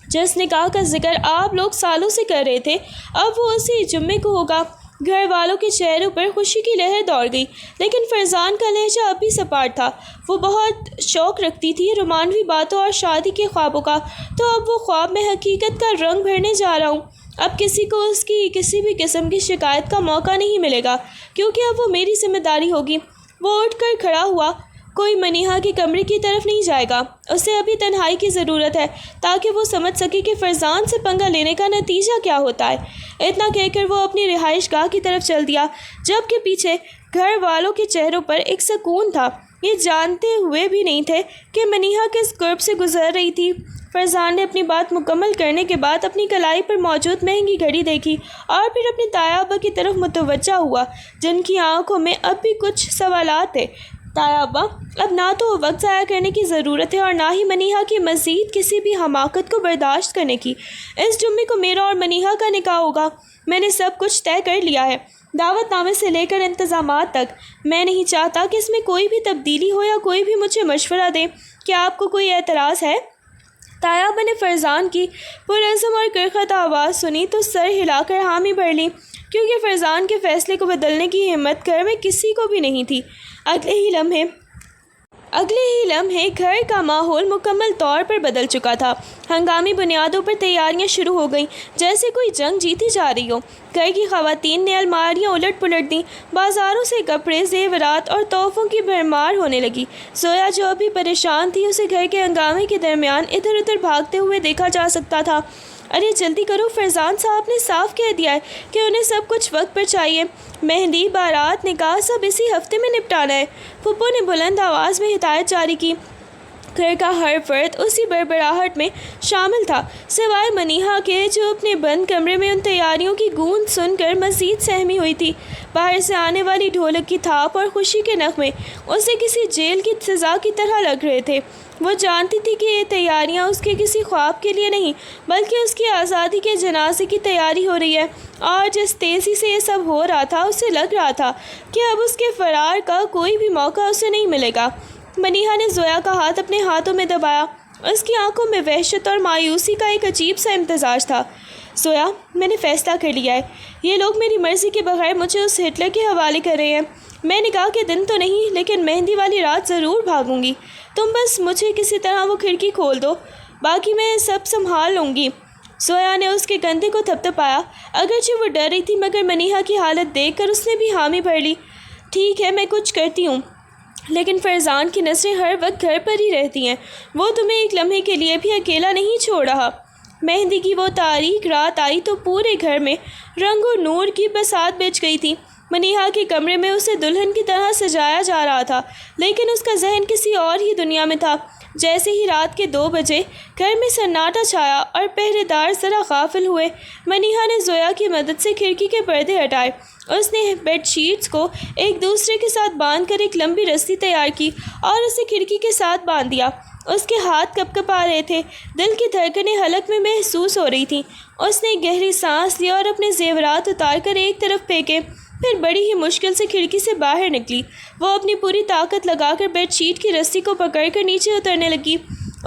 جس نکاح کا ذکر آپ لوگ سالوں سے کر رہے تھے، اب وہ اسی جمعے کو ہوگا۔ گھر والوں کے چہروں پر خوشی کی لہر دوڑ گئی، لیکن فرزان کا لہجہ اب بھی سپاٹ تھا۔ وہ بہت شوق رکھتی تھی رومانوی باتوں اور شادی کے خوابوں کا، تو اب وہ خواب میں حقیقت کا رنگ بھرنے جا رہا ہوں۔ اب کسی کو اس کی کسی بھی قسم کی شکایت کا موقع نہیں ملے گا، کیونکہ اب وہ میری ذمہ داری ہوگی۔ وہ اٹھ کر کھڑا ہوا کوئی منیہا کے کمرے کی طرف نہیں جائے گا۔ اسے ابھی تنہائی کی ضرورت ہے تاکہ وہ سمجھ سکے کہ فرزان سے پنگا لینے کا نتیجہ کیا ہوتا ہے۔ اتنا کہہ کر وہ اپنی رہائش گاہ کی طرف چل دیا، جبکہ پیچھے گھر والوں کے چہروں پر ایک سکون تھا، یہ جانتے ہوئے بھی نہیں تھے کہ منیہا کس کرب سے گزر رہی تھی۔ فرزان نے اپنی بات مکمل کرنے کے بعد اپنی کلائی پر موجود مہنگی گھڑی دیکھی اور پھر اپنے تایا ابا کی طرف متوجہ ہوا، جن کی آنکھوں میں اب بھی کچھ سوالات تھے۔ تایا ابا، اب نہ تو وقت ضائع کرنے کی ضرورت ہے اور نہ ہی منیہا کی مزید کسی بھی حماقت کو برداشت کرنے کی۔ اس جمعے کو میرا اور منیہا کا نکاح ہوگا۔ میں نے سب کچھ طے کر لیا ہے، دعوت نامے سے لے کر انتظامات تک۔ میں نہیں چاہتا کہ اس میں کوئی بھی تبدیلی ہو یا کوئی بھی مجھے مشورہ دے۔ کیا آپ کو کوئی اعتراض ہے؟ تایا ابا نے فرزان کی پرعزم اور کرخت آواز سنی تو سر ہلا کر حامی بھر لی، کیونکہ فرزان کے فیصلے کو بدلنے کی ہمت گھر میں کسی کو بھی نہیں تھی۔ اگلے ہی لمحے گھر کا ماحول مکمل طور پر بدل چکا تھا۔ ہنگامی بنیادوں پر تیاریاں شروع ہو گئیں، جیسے کوئی جنگ جیتی جا رہی ہو۔ گھر کی خواتین نے الماریاں الٹ پلٹ دیں، بازاروں سے کپڑے، زیورات اور تحفوں کی بھرمار ہونے لگی۔ زویا جو ابھی پریشان تھی، اسے گھر کے ہنگامے کے درمیان ادھر ادھر بھاگتے ہوئے دیکھا جا سکتا تھا۔ ارے جلدی کرو، فرزان صاحب نے صاف کہہ دیا ہے کہ انہیں سب کچھ وقت پر چاہیے۔ مہندی، بارات، نکاح سب اسی ہفتے میں نپٹانا ہے۔ پھپھو نے بلند آواز میں ہدایت جاری کی۔ گھر کا ہر فرد اسی بڑبڑاہٹ میں شامل تھا، سوائے منیہا کے، جو اپنے بند کمرے میں ان تیاریوں کی گونج سن کر مزید سہمی ہوئی تھی۔ باہر سے آنے والی ڈھولک کی تھاپ اور خوشی کے نغمے اسے کسی جیل کی سزا کی طرح لگ رہے تھے۔ وہ جانتی تھی کہ یہ تیاریاں اس کے کسی خواب کے لیے نہیں، بلکہ اس کی آزادی کے جنازے کی تیاری ہو رہی ہے، اور جس تیزی سے یہ سب ہو رہا تھا، اسے لگ رہا تھا کہ اب اس کے فرار کا کوئی بھی موقع اسے نہیں ملے گا۔ منیہا نے زویا کا ہاتھ اپنے ہاتھوں میں دبایا۔ اس کی آنکھوں میں وحشت اور مایوسی کا ایک عجیب سا امتزاج تھا۔ زویا، میں نے فیصلہ کر لیا ہے۔ یہ لوگ میری مرضی کے بغیر مجھے اس ہٹلر کے حوالے کر رہے ہیں۔ میں نکاح کے دن تو نہیں، لیکن مہندی والی رات ضرور بھاگوں گی۔ تم بس مجھے کسی طرح وہ کھڑکی کھول دو، باقی میں سب سنبھال لوں گی۔ زویا نے اس کے کندھے کو تھپتھپایا، اگرچہ وہ ڈر رہی تھی، مگر منیہا کی حالت دیکھ کر اس نے بھی حامی بھر لی۔ ٹھیک ہے، میں کچھ کرتی ہوں، لیکن فرزان کی نظریں ہر وقت گھر پر ہی رہتی ہیں، وہ تمہیں ایک لمحے کے لیے بھی اکیلا نہیں چھوڑ رہا۔ مہندی کی وہ تاریک رات آئی تو پورے گھر میں رنگ و نور کی بساط بچ گئی تھی۔ منیہا کے کمرے میں اسے دلہن کی طرح سجایا جا رہا تھا، لیکن اس کا ذہن کسی اور ہی دنیا میں تھا۔ جیسے ہی رات کے 2 بجے گھر میں سناٹا چھایا اور پہرے دار ذرا غافل ہوئے، منیہا نے زویا کی مدد سے کھڑکی کے پردے ہٹائے۔ اس نے بیڈ شیٹس کو ایک دوسرے کے ساتھ باندھ کر ایک لمبی رسی تیار کی اور اسے کھڑکی کے ساتھ باندھ دیا۔ اس کے ہاتھ کپ کپ آ رہے تھے، دل کی دھڑکنیں حلق میں محسوس ہو رہی تھیں۔ اس نے گہری سانس لیا اور اپنے زیورات اتار کر ایک طرف پھینکے، پھر بڑی ہی مشکل سے کھڑکی سے باہر نکلی۔ وہ اپنی پوری طاقت لگا کر بیڈ شیٹ کی رسی کو پکڑ کر نیچے اترنے لگی۔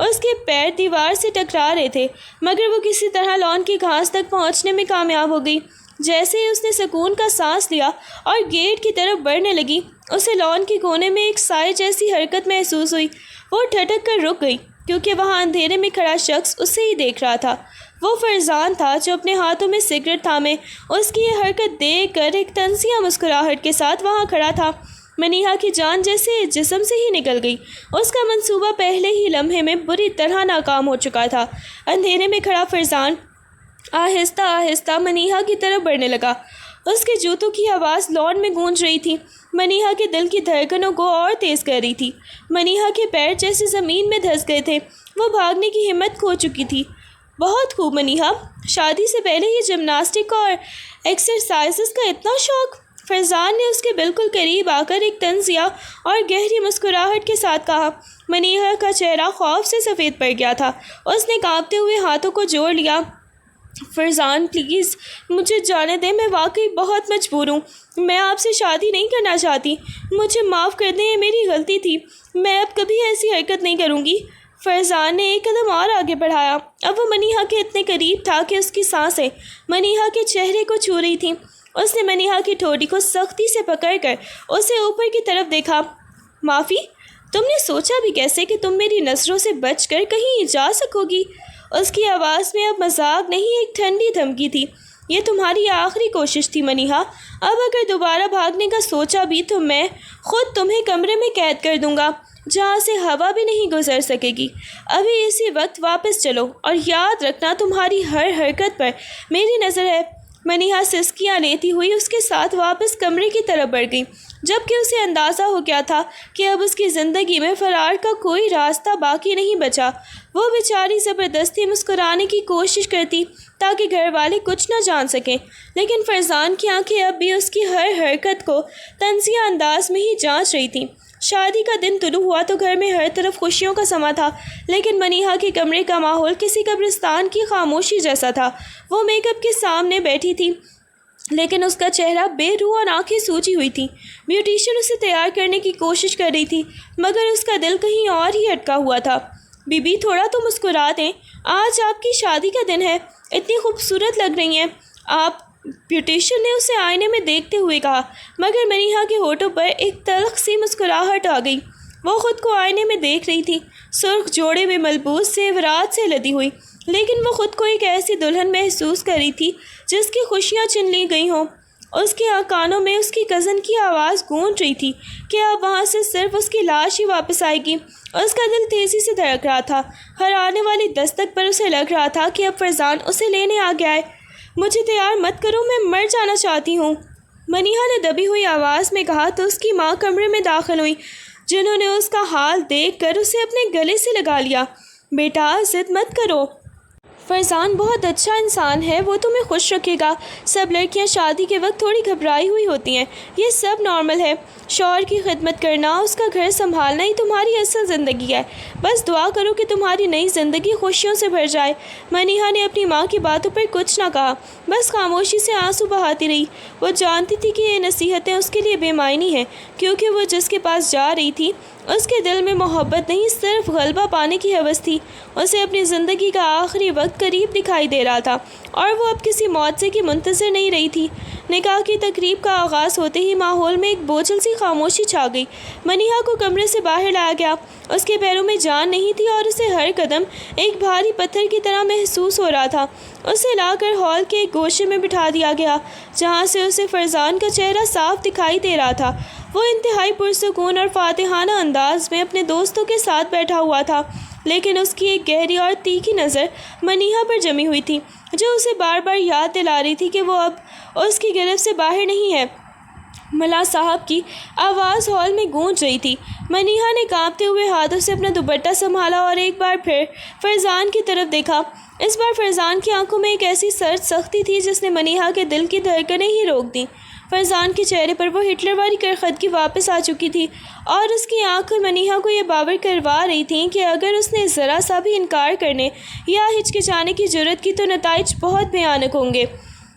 اس کے پیر دیوار سے ٹکرا رہے تھے، مگر وہ کسی طرح لان کی گھاس تک پہنچنے میں کامیاب ہو گئی۔ جیسے ہی اس نے سکون کا سانس لیا اور گیٹ کی طرف بڑھنے لگی، اسے لان کے کونے میں ایک سائے جیسی حرکت محسوس ہوئی۔ وہ ٹھٹک کر رک گئی، کیونکہ وہاں اندھیرے میں کھڑا شخص اسے ہی دیکھ رہا تھا۔ وہ فرزان تھا، جو اپنے ہاتھوں میں سگریٹ تھامے اس کی یہ حرکت دیکھ کر ایک طنزیہ مسکراہٹ کے ساتھ وہاں کھڑا تھا۔ منیہا کی جان جیسے جسم سے ہی نکل گئی۔ اس کا منصوبہ پہلے ہی لمحے میں بری طرح ناکام ہو چکا تھا۔ اندھیرے میں کھڑا فرزان آہستہ آہستہ منیہا کی طرف بڑھنے لگا۔ اس کے جوتوں کی آواز لان میں گونج رہی تھی، منیہا کے دل کی دھڑکنوں کو اور تیز کر رہی تھی۔ منیہا کے پیر جیسے زمین میں دھس گئے تھے، وہ بھاگنے کی ہمت کھو چکی تھی۔ بہت خوب منیہا، شادی سے پہلے ہی جمناسٹک اور ایکسرسائزز کا اتنا شوق؟ فرزان نے اس کے بالکل قریب آ کر ایک طنزیہ اور گہری مسکراہٹ کے ساتھ کہا۔ منیہا کا چہرہ خوف سے سفید پڑ گیا تھا۔ اس نے کانپتے ہوئے ہاتھوں کو جوڑ لیا۔ فرزان پلیز مجھے جانے دیں، میں واقعی بہت مجبور ہوں۔ میں آپ سے شادی نہیں کرنا چاہتی، مجھے معاف کر دیں، یہ میری غلطی تھی۔ میں اب کبھی ایسی حرکت نہیں کروں گی۔ فرزان نے ایک قدم اور آگے بڑھایا۔ اب وہ منیہا کے اتنے قریب تھا کہ اس کی سانسیں منیہا کے چہرے کو چھو رہی تھیں۔ اس نے منیہا کی ٹھوڑی کو سختی سے پکڑ کر اسے اوپر کی طرف دیکھا۔ معافی؟ تم نے سوچا بھی کیسے کہ تم میری نظروں سے بچ کر کہیں جا سکو گی؟ اس کی آواز میں اب مذاق نہیں، ایک ٹھنڈی دھمکی تھی۔ یہ تمہاری آخری کوشش تھی منیہا، اب اگر دوبارہ بھاگنے کا سوچا بھی تو میں خود تمہیں کمرے میں قید کر دوں گا۔ جہاں سے ہوا بھی نہیں گزر سکے گی۔ ابھی اسی وقت واپس چلو اور یاد رکھنا تمہاری ہر حرکت پر میری نظر ہے۔ منیہا سسکیاں لیتی ہوئی اس کے ساتھ واپس کمرے کی طرف بڑھ گئی، جبکہ اسے اندازہ ہو گیا تھا کہ اب اس کی زندگی میں فرار کا کوئی راستہ باقی نہیں بچا۔ وہ بیچاری زبردستی مسکرانے کی کوشش کرتی تاکہ گھر والے کچھ نہ جان سکیں، لیکن فرزان کی آنکھیں اب بھی اس کی ہر حرکت کو طنزیہ انداز میں ہی جانچ رہی تھیں۔ شادی کا دن طلوع ہوا تو گھر میں ہر طرف خوشیوں کا سما تھا، لیکن منیہا کے کمرے کا ماحول کسی قبرستان کی خاموشی جیسا تھا۔ وہ میک اپ کے سامنے بیٹھی تھی، لیکن اس کا چہرہ بے روح اور آنکھیں سوجی ہوئی تھیں۔ بیوٹیشین اسے تیار کرنے کی کوشش کر رہی تھی، مگر اس کا دل کہیں اور ہی اٹکا ہوا تھا۔ بی بی تھوڑا تو مسکرا دیں، آج آپ کی شادی کا دن ہے، اتنی خوبصورت لگ رہی ہیں آپ، بیوٹیشین نے اسے آئینے میں دیکھتے ہوئے کہا، مگر منیہا کے ہونٹوں پر ایک تلخ سی مسکراہٹ آ گئی۔ وہ خود کو آئینے میں دیکھ رہی تھی، سرخ جوڑے میں ملبوس زیورات سے لدی ہوئی، لیکن وہ خود کو ایک ایسی دلہن محسوس کر رہی تھی جس کی خوشیاں چھن لی گئی ہوں۔ اس کے کانوں میں اس کی کزن کی آواز گونج رہی تھی کہ اب وہاں سے صرف اس کی لاش ہی واپس آئے گی۔ اس کا دل تیزی سے دھڑک رہا تھا، ہر آنے والی دستک پر اسے لگ رہا تھا کہ اب فرزان اسے لینے آ گیا ہے۔ مجھے تیار مت کرو، میں مر جانا چاہتی ہوں، منیہا نے دبی ہوئی آواز میں کہا تو اس کی ماں کمرے میں داخل ہوئی، جنہوں نے اس کا حال دیکھ کر اسے اپنے گلے سے لگا لیا۔ بیٹا ضد مت کرو، فرزان بہت اچھا انسان ہے، وہ تمہیں خوش رکھے گا۔ سب لڑکیاں شادی کے وقت تھوڑی گھبرائی ہوئی ہوتی ہیں، یہ سب نارمل ہے۔ شوہر کی خدمت کرنا، اس کا گھر سنبھالنا ہی تمہاری اصل زندگی ہے۔ بس دعا کرو کہ تمہاری نئی زندگی خوشیوں سے بھر جائے۔ منیہا نے اپنی ماں کی باتوں پر کچھ نہ کہا، بس خاموشی سے آنسو بہاتی رہی۔ وہ جانتی تھی کہ یہ نصیحتیں اس کے لیے بے معنی ہیں، کیونکہ وہ جس کے پاس جا رہی تھی اس کے دل میں محبت نہیں، صرف غلبہ پانے کی ہوس تھی۔ اسے اپنی زندگی کا آخری وقت قریب دکھائی دے رہا تھا اور وہ اب کسی معجزے کی منتظر نہیں رہی تھی۔ نکاح کی تقریب کا آغاز ہوتے ہی ماحول میں ایک بوجھل سی خاموشی چھا گئی۔ منیہا کو کمرے سے باہر لایا گیا، اس کے پیروں میں جان نہیں تھی اور اسے ہر قدم ایک بھاری پتھر کی طرح محسوس ہو رہا تھا۔ اسے لا کر ہال کے ایک گوشے میں بٹھا دیا گیا، جہاں سے اسے فرزان کا چہرہ صاف دکھائی دے رہا تھا۔ وہ انتہائی پرسکون اور فاتحانہ انداز میں اپنے دوستوں کے ساتھ بیٹھا ہوا تھا، لیکن اس کی ایک گہری اور تیکھی نظر منیہا پر جمی ہوئی تھی، جو اسے بار بار یاد دلا رہی تھی کہ وہ اب اس کی گرفت سے باہر نہیں ہے۔ ملا صاحب کی آواز ہال میں گونج رہی تھی۔ منیہا نے کانپتے ہوئے ہاتھوں سے اپنا دوپٹہ سنبھالا اور ایک بار پھر فرزان کی طرف دیکھا۔ اس بار فرزان کی آنکھوں میں ایک ایسی سرد سختی تھی جس نے منیہا کے دل کی دھڑکنیں ہی روک دیں۔ فرزان کے چہرے پر وہ ہٹلر والی کرخدگی واپس آ چکی تھی اور اس کی آنکھیں منیہا کو یہ باور کروا رہی تھیں کہ اگر اس نے ذرا سا بھی انکار کرنے یا ہچکچانے کی جرت کی تو نتائج بہت بھیانک ہوں گے۔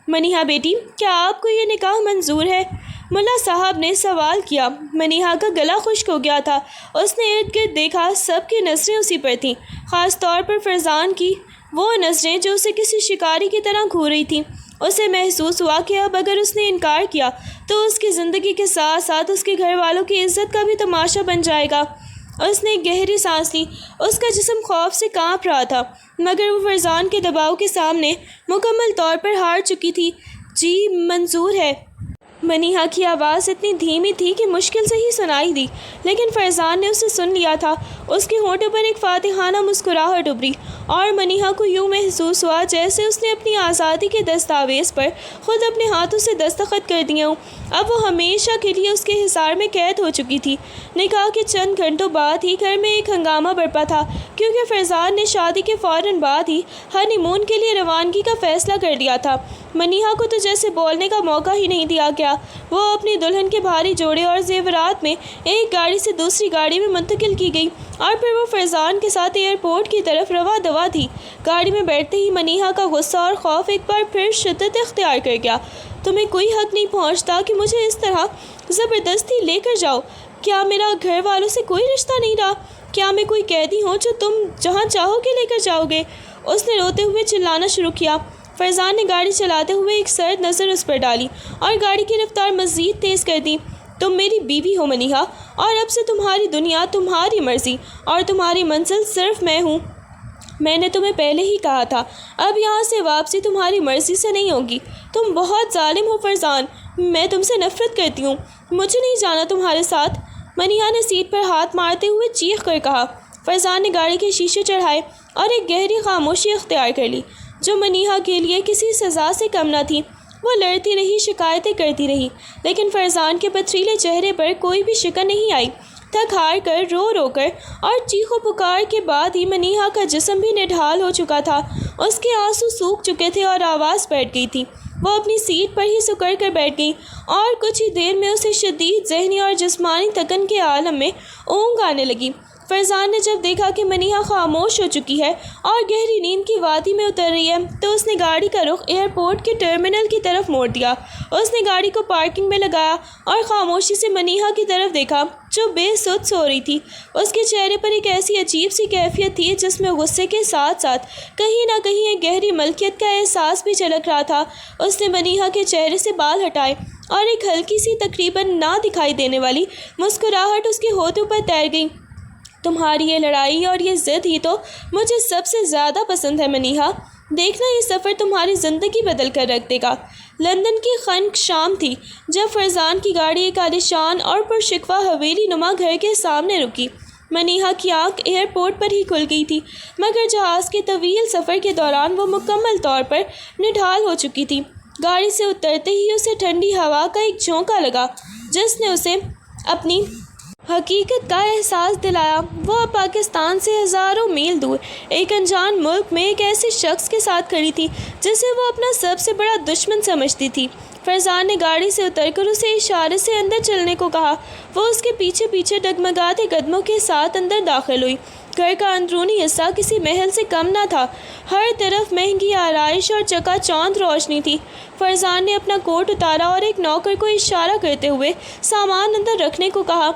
منیہا بیٹی، کیا آپ کو یہ نکاح منظور ہے؟ ملا صاحب نے سوال کیا۔ منیہا کا گلا خشک ہو گیا تھا۔ اس نے ارد گرد دیکھا، سب کی نظریں اسی پر تھیں، خاص طور پر فرزان کی وہ نظریں جو اسے کسی شکاری کی طرح گھور رہی تھیں۔ اسے محسوس ہوا کہ اب اگر اس نے انکار کیا تو اس کی زندگی کے ساتھ ساتھ اس کے گھر والوں کی عزت کا بھی تماشا بن جائے گا۔ اس نے گہری سانس لی، اس کا جسم خوف سے کانپ رہا تھا، مگر وہ فرزان کے دباؤ کے سامنے مکمل طور پر ہار چکی تھی۔ جی منظور ہے، منیہا کی آواز اتنی دھیمی تھی کہ مشکل سے ہی سنائی دی، لیکن فرزان نے اسے سن لیا تھا۔ اس کے ہونٹوں پر ایک فاتحانہ مسکراہٹ ابھری اور منیہا کو یوں محسوس ہوا جیسے اس نے اپنی آزادی کے دستاویز پر خود اپنے ہاتھوں سے دستخط کر دیے ہوں۔ اب وہ ہمیشہ کے لیے اس کے حصار میں قید ہو چکی تھی۔ نکاح کے چند گھنٹوں بعد ہی گھر میں ایک ہنگامہ برپا تھا، کیونکہ فرزان نے شادی کے فوراً بعد ہی ہنی مون کے لیے روانگی کا فیصلہ کر لیا تھا۔ منیہا کو تو جیسے بولنے کا موقع ہی نہیں دیا گیا۔ وہ اپنی دلہن کے بھاری جوڑے اور زیورات میں ایک گاڑی سے دوسری گاڑی میں منتقل کی گئی اور پھر وہ فرزان کے ساتھ ایئرپورٹ کی طرف رواں دواں تھی۔ گاڑی میں بیٹھتے ہی منیہا کا غصہ اور خوف ایک بار پھر شدت اختیار کر گیا۔ تمہیں کوئی حق نہیں پہنچتا کہ مجھے اس طرح زبردستی لے کر جاؤ۔ کیا میرا گھر والوں سے کوئی رشتہ نہیں رہا؟ کیا میں کوئی قیدی ہوں جو تم جہاں چاہو گے لے کر جاؤ گے؟ اس نے روتے ہوئے چلانا شروع کیا۔ فرزان نے گاڑی چلاتے ہوئے ایک سرد نظر اس پر ڈالی اور گاڑی کی رفتار مزید تیز کر دی۔ تم میری بیوی ہو منیہا، اور اب سے تمہاری دنیا تمہاری مرضی اور تمہاری منزل صرف میں ہوں۔ میں نے تمہیں پہلے ہی کہا تھا، اب یہاں سے واپسی تمہاری مرضی سے نہیں ہوگی۔ تم بہت ظالم ہو فرزان، میں تم سے نفرت کرتی ہوں، مجھے نہیں جانا تمہارے ساتھ۔ منیہا نے سیٹ پر ہاتھ مارتے ہوئے چیخ کر کہا۔ فرزان نے گاڑی کے شیشے چڑھائے اور ایک گہری خاموشی اختیار کر لی جو منیہا کے لیے کسی سزا سے کم نہ تھی۔ وہ لڑتی رہی، شکایتیں کرتی رہی، لیکن فرزان کے پتھریلے چہرے پر کوئی بھی شکن نہیں آئی۔ تھک ہار کر، رو رو کر اور چیخ و پکار کے بعد ہی منیہا کا جسم بھی نڈھال ہو چکا تھا۔ اس کے آنسو سوکھ چکے تھے اور آواز بیٹھ گئی تھی۔ وہ اپنی سیٹ پر ہی سکڑ کر بیٹھ گئی اور کچھ ہی دیر میں اسے شدید ذہنی اور جسمانی تکن کے عالم میں اونگ آنے لگی۔ فرزان نے جب دیکھا کہ منیہا خاموش ہو چکی ہے اور گہری نیند کی وادی میں اتر رہی ہے تو اس نے گاڑی کا رخ ایئرپورٹ کے ٹرمینل کی طرف موڑ دیا۔ اس نے گاڑی کو پارکنگ میں لگایا اور خاموشی سے منیہا کی طرف دیکھا جو بے سدھ سو رہی تھی۔ اس کے چہرے پر ایک ایسی عجیب سی کیفیت تھی جس میں غصے کے ساتھ ساتھ کہیں نہ کہیں ایک گہری ملکیت کا احساس بھی جھلک رہا تھا۔ اس نے منیہا کے چہرے سے بال ہٹائے اور ایک ہلکی سی تقریباً نہ دکھائی دینے والی مسکراہٹ اس کے ہونٹوں پر تیر گئی۔ تمہاری یہ لڑائی اور یہ ضد ہی تو مجھے سب سے زیادہ پسند ہے منیہا۔ دیکھنا یہ سفر تمہاری زندگی بدل کر رکھ دے گا۔ لندن کی خنک شام تھی جب فرزان کی گاڑی ایک عالیشان اور پرشکوہ حویلی نما گھر کے سامنے رکی۔ منیہا کی آنکھ ایئرپورٹ پر ہی کھل گئی تھی، مگر جہاز کے طویل سفر کے دوران وہ مکمل طور پر نڈھال ہو چکی تھی۔ گاڑی سے اترتے ہی اسے ٹھنڈی ہوا کا ایک جھونکا لگا جس نے اسے اپنی حقیقت کا احساس دلایا۔ وہ اب پاکستان سے ہزاروں میل دور ایک انجان ملک میں ایک ایسے شخص کے ساتھ کھڑی تھی جسے وہ اپنا سب سے بڑا دشمن سمجھتی تھی۔ فرزان نے گاڑی سے اتر کر اسے اشارے سے اندر چلنے کو کہا۔ وہ اس کے پیچھے پیچھے ڈگمگاتے قدموں کے ساتھ اندر داخل ہوئی۔ گھر کا اندرونی حصہ کسی محل سے کم نہ تھا۔ ہر طرف مہنگی آرائش اور چکا چوندھ روشنی تھی۔ فرزان نے اپنا کوٹ اتارا اور ایک نوکر کو اشارہ کرتے ہوئے سامان اندر رکھنے کو کہا۔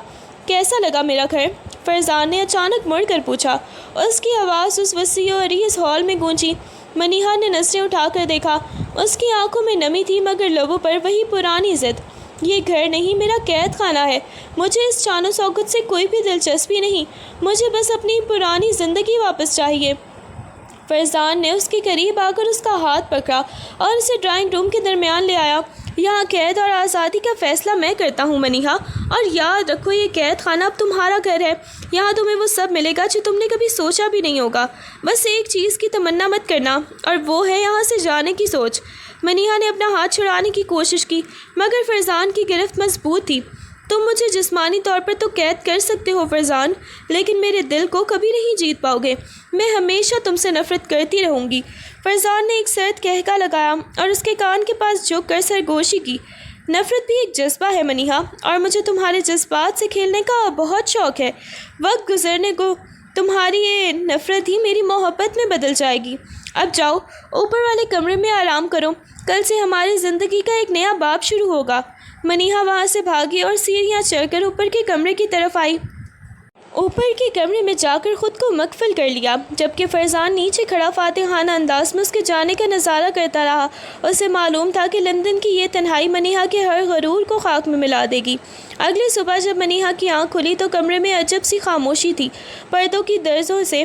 کیسا لگا میرا گھر؟ فرزان نے اچانک مڑ کر پوچھا۔ اس کی آواز اس وسیع و عریض ہال میں گونجی۔ منیہا نے نظریں اٹھا کر دیکھا۔ اس کی آنکھوں میں نمی تھی مگر لبوں پر وہی پرانی ضد۔ یہ گھر نہیں، میرا قید خانہ ہے۔ مجھے اس شان و شوکت سے کوئی بھی دلچسپی نہیں۔ مجھے بس اپنی پرانی زندگی واپس چاہیے۔ فرزان نے اس کے قریب آ کر اس کا ہاتھ پکڑا اور اسے ڈرائنگ روم کے درمیان لے آیا۔ یہاں قید اور آزادی کا فیصلہ میں کرتا ہوں منیہا، اور یاد رکھو یہ قید خانہ اب تمہارا گھر ہے۔ یہاں تمہیں وہ سب ملے گا جو تم نے کبھی سوچا بھی نہیں ہوگا۔ بس ایک چیز کی تمنا مت کرنا، اور وہ ہے یہاں سے جانے کی سوچ۔ منیہا نے اپنا ہاتھ چھڑانے کی کوشش کی مگر فرزان کی گرفت مضبوط تھی۔ تم مجھے جسمانی طور پر تو قید کر سکتے ہو فرزان، لیکن میرے دل کو کبھی نہیں جیت پاؤ گے۔ میں ہمیشہ تم سے نفرت کرتی رہوں گی۔ فرزان نے ایک سرد قہقہ لگایا اور اس کے کان کے پاس جھک کر سرگوشی کی۔ نفرت بھی ایک جذبہ ہے منیہا، اور مجھے تمہارے جذبات سے کھیلنے کا بہت شوق ہے۔ وقت گزرنے کو تمہاری یہ نفرت ہی میری محبت میں بدل جائے گی۔ اب جاؤ، اوپر والے کمرے میں آرام کرو۔ کل سے ہماری زندگی کا ایک نیا باب شروع ہوگا۔ منیہا وہاں سے بھاگی اور سیڑھیاں چڑھ کر اوپر کے کمرے کی طرف آئی۔ اوپر کے کمرے میں جا کر خود کو مقفل کر لیا، جبکہ فرزان نیچے کھڑا فاتحانہ انداز میں اس کے جانے کا نظارہ کرتا رہا۔ اسے معلوم تھا کہ لندن کی یہ تنہائی منیہا کے ہر غرور کو خاک میں ملا دے گی۔ اگلی صبح جب منیہا کی آنکھ کھلی تو کمرے میں عجب سی خاموشی تھی۔ پردوں کی درزوں سے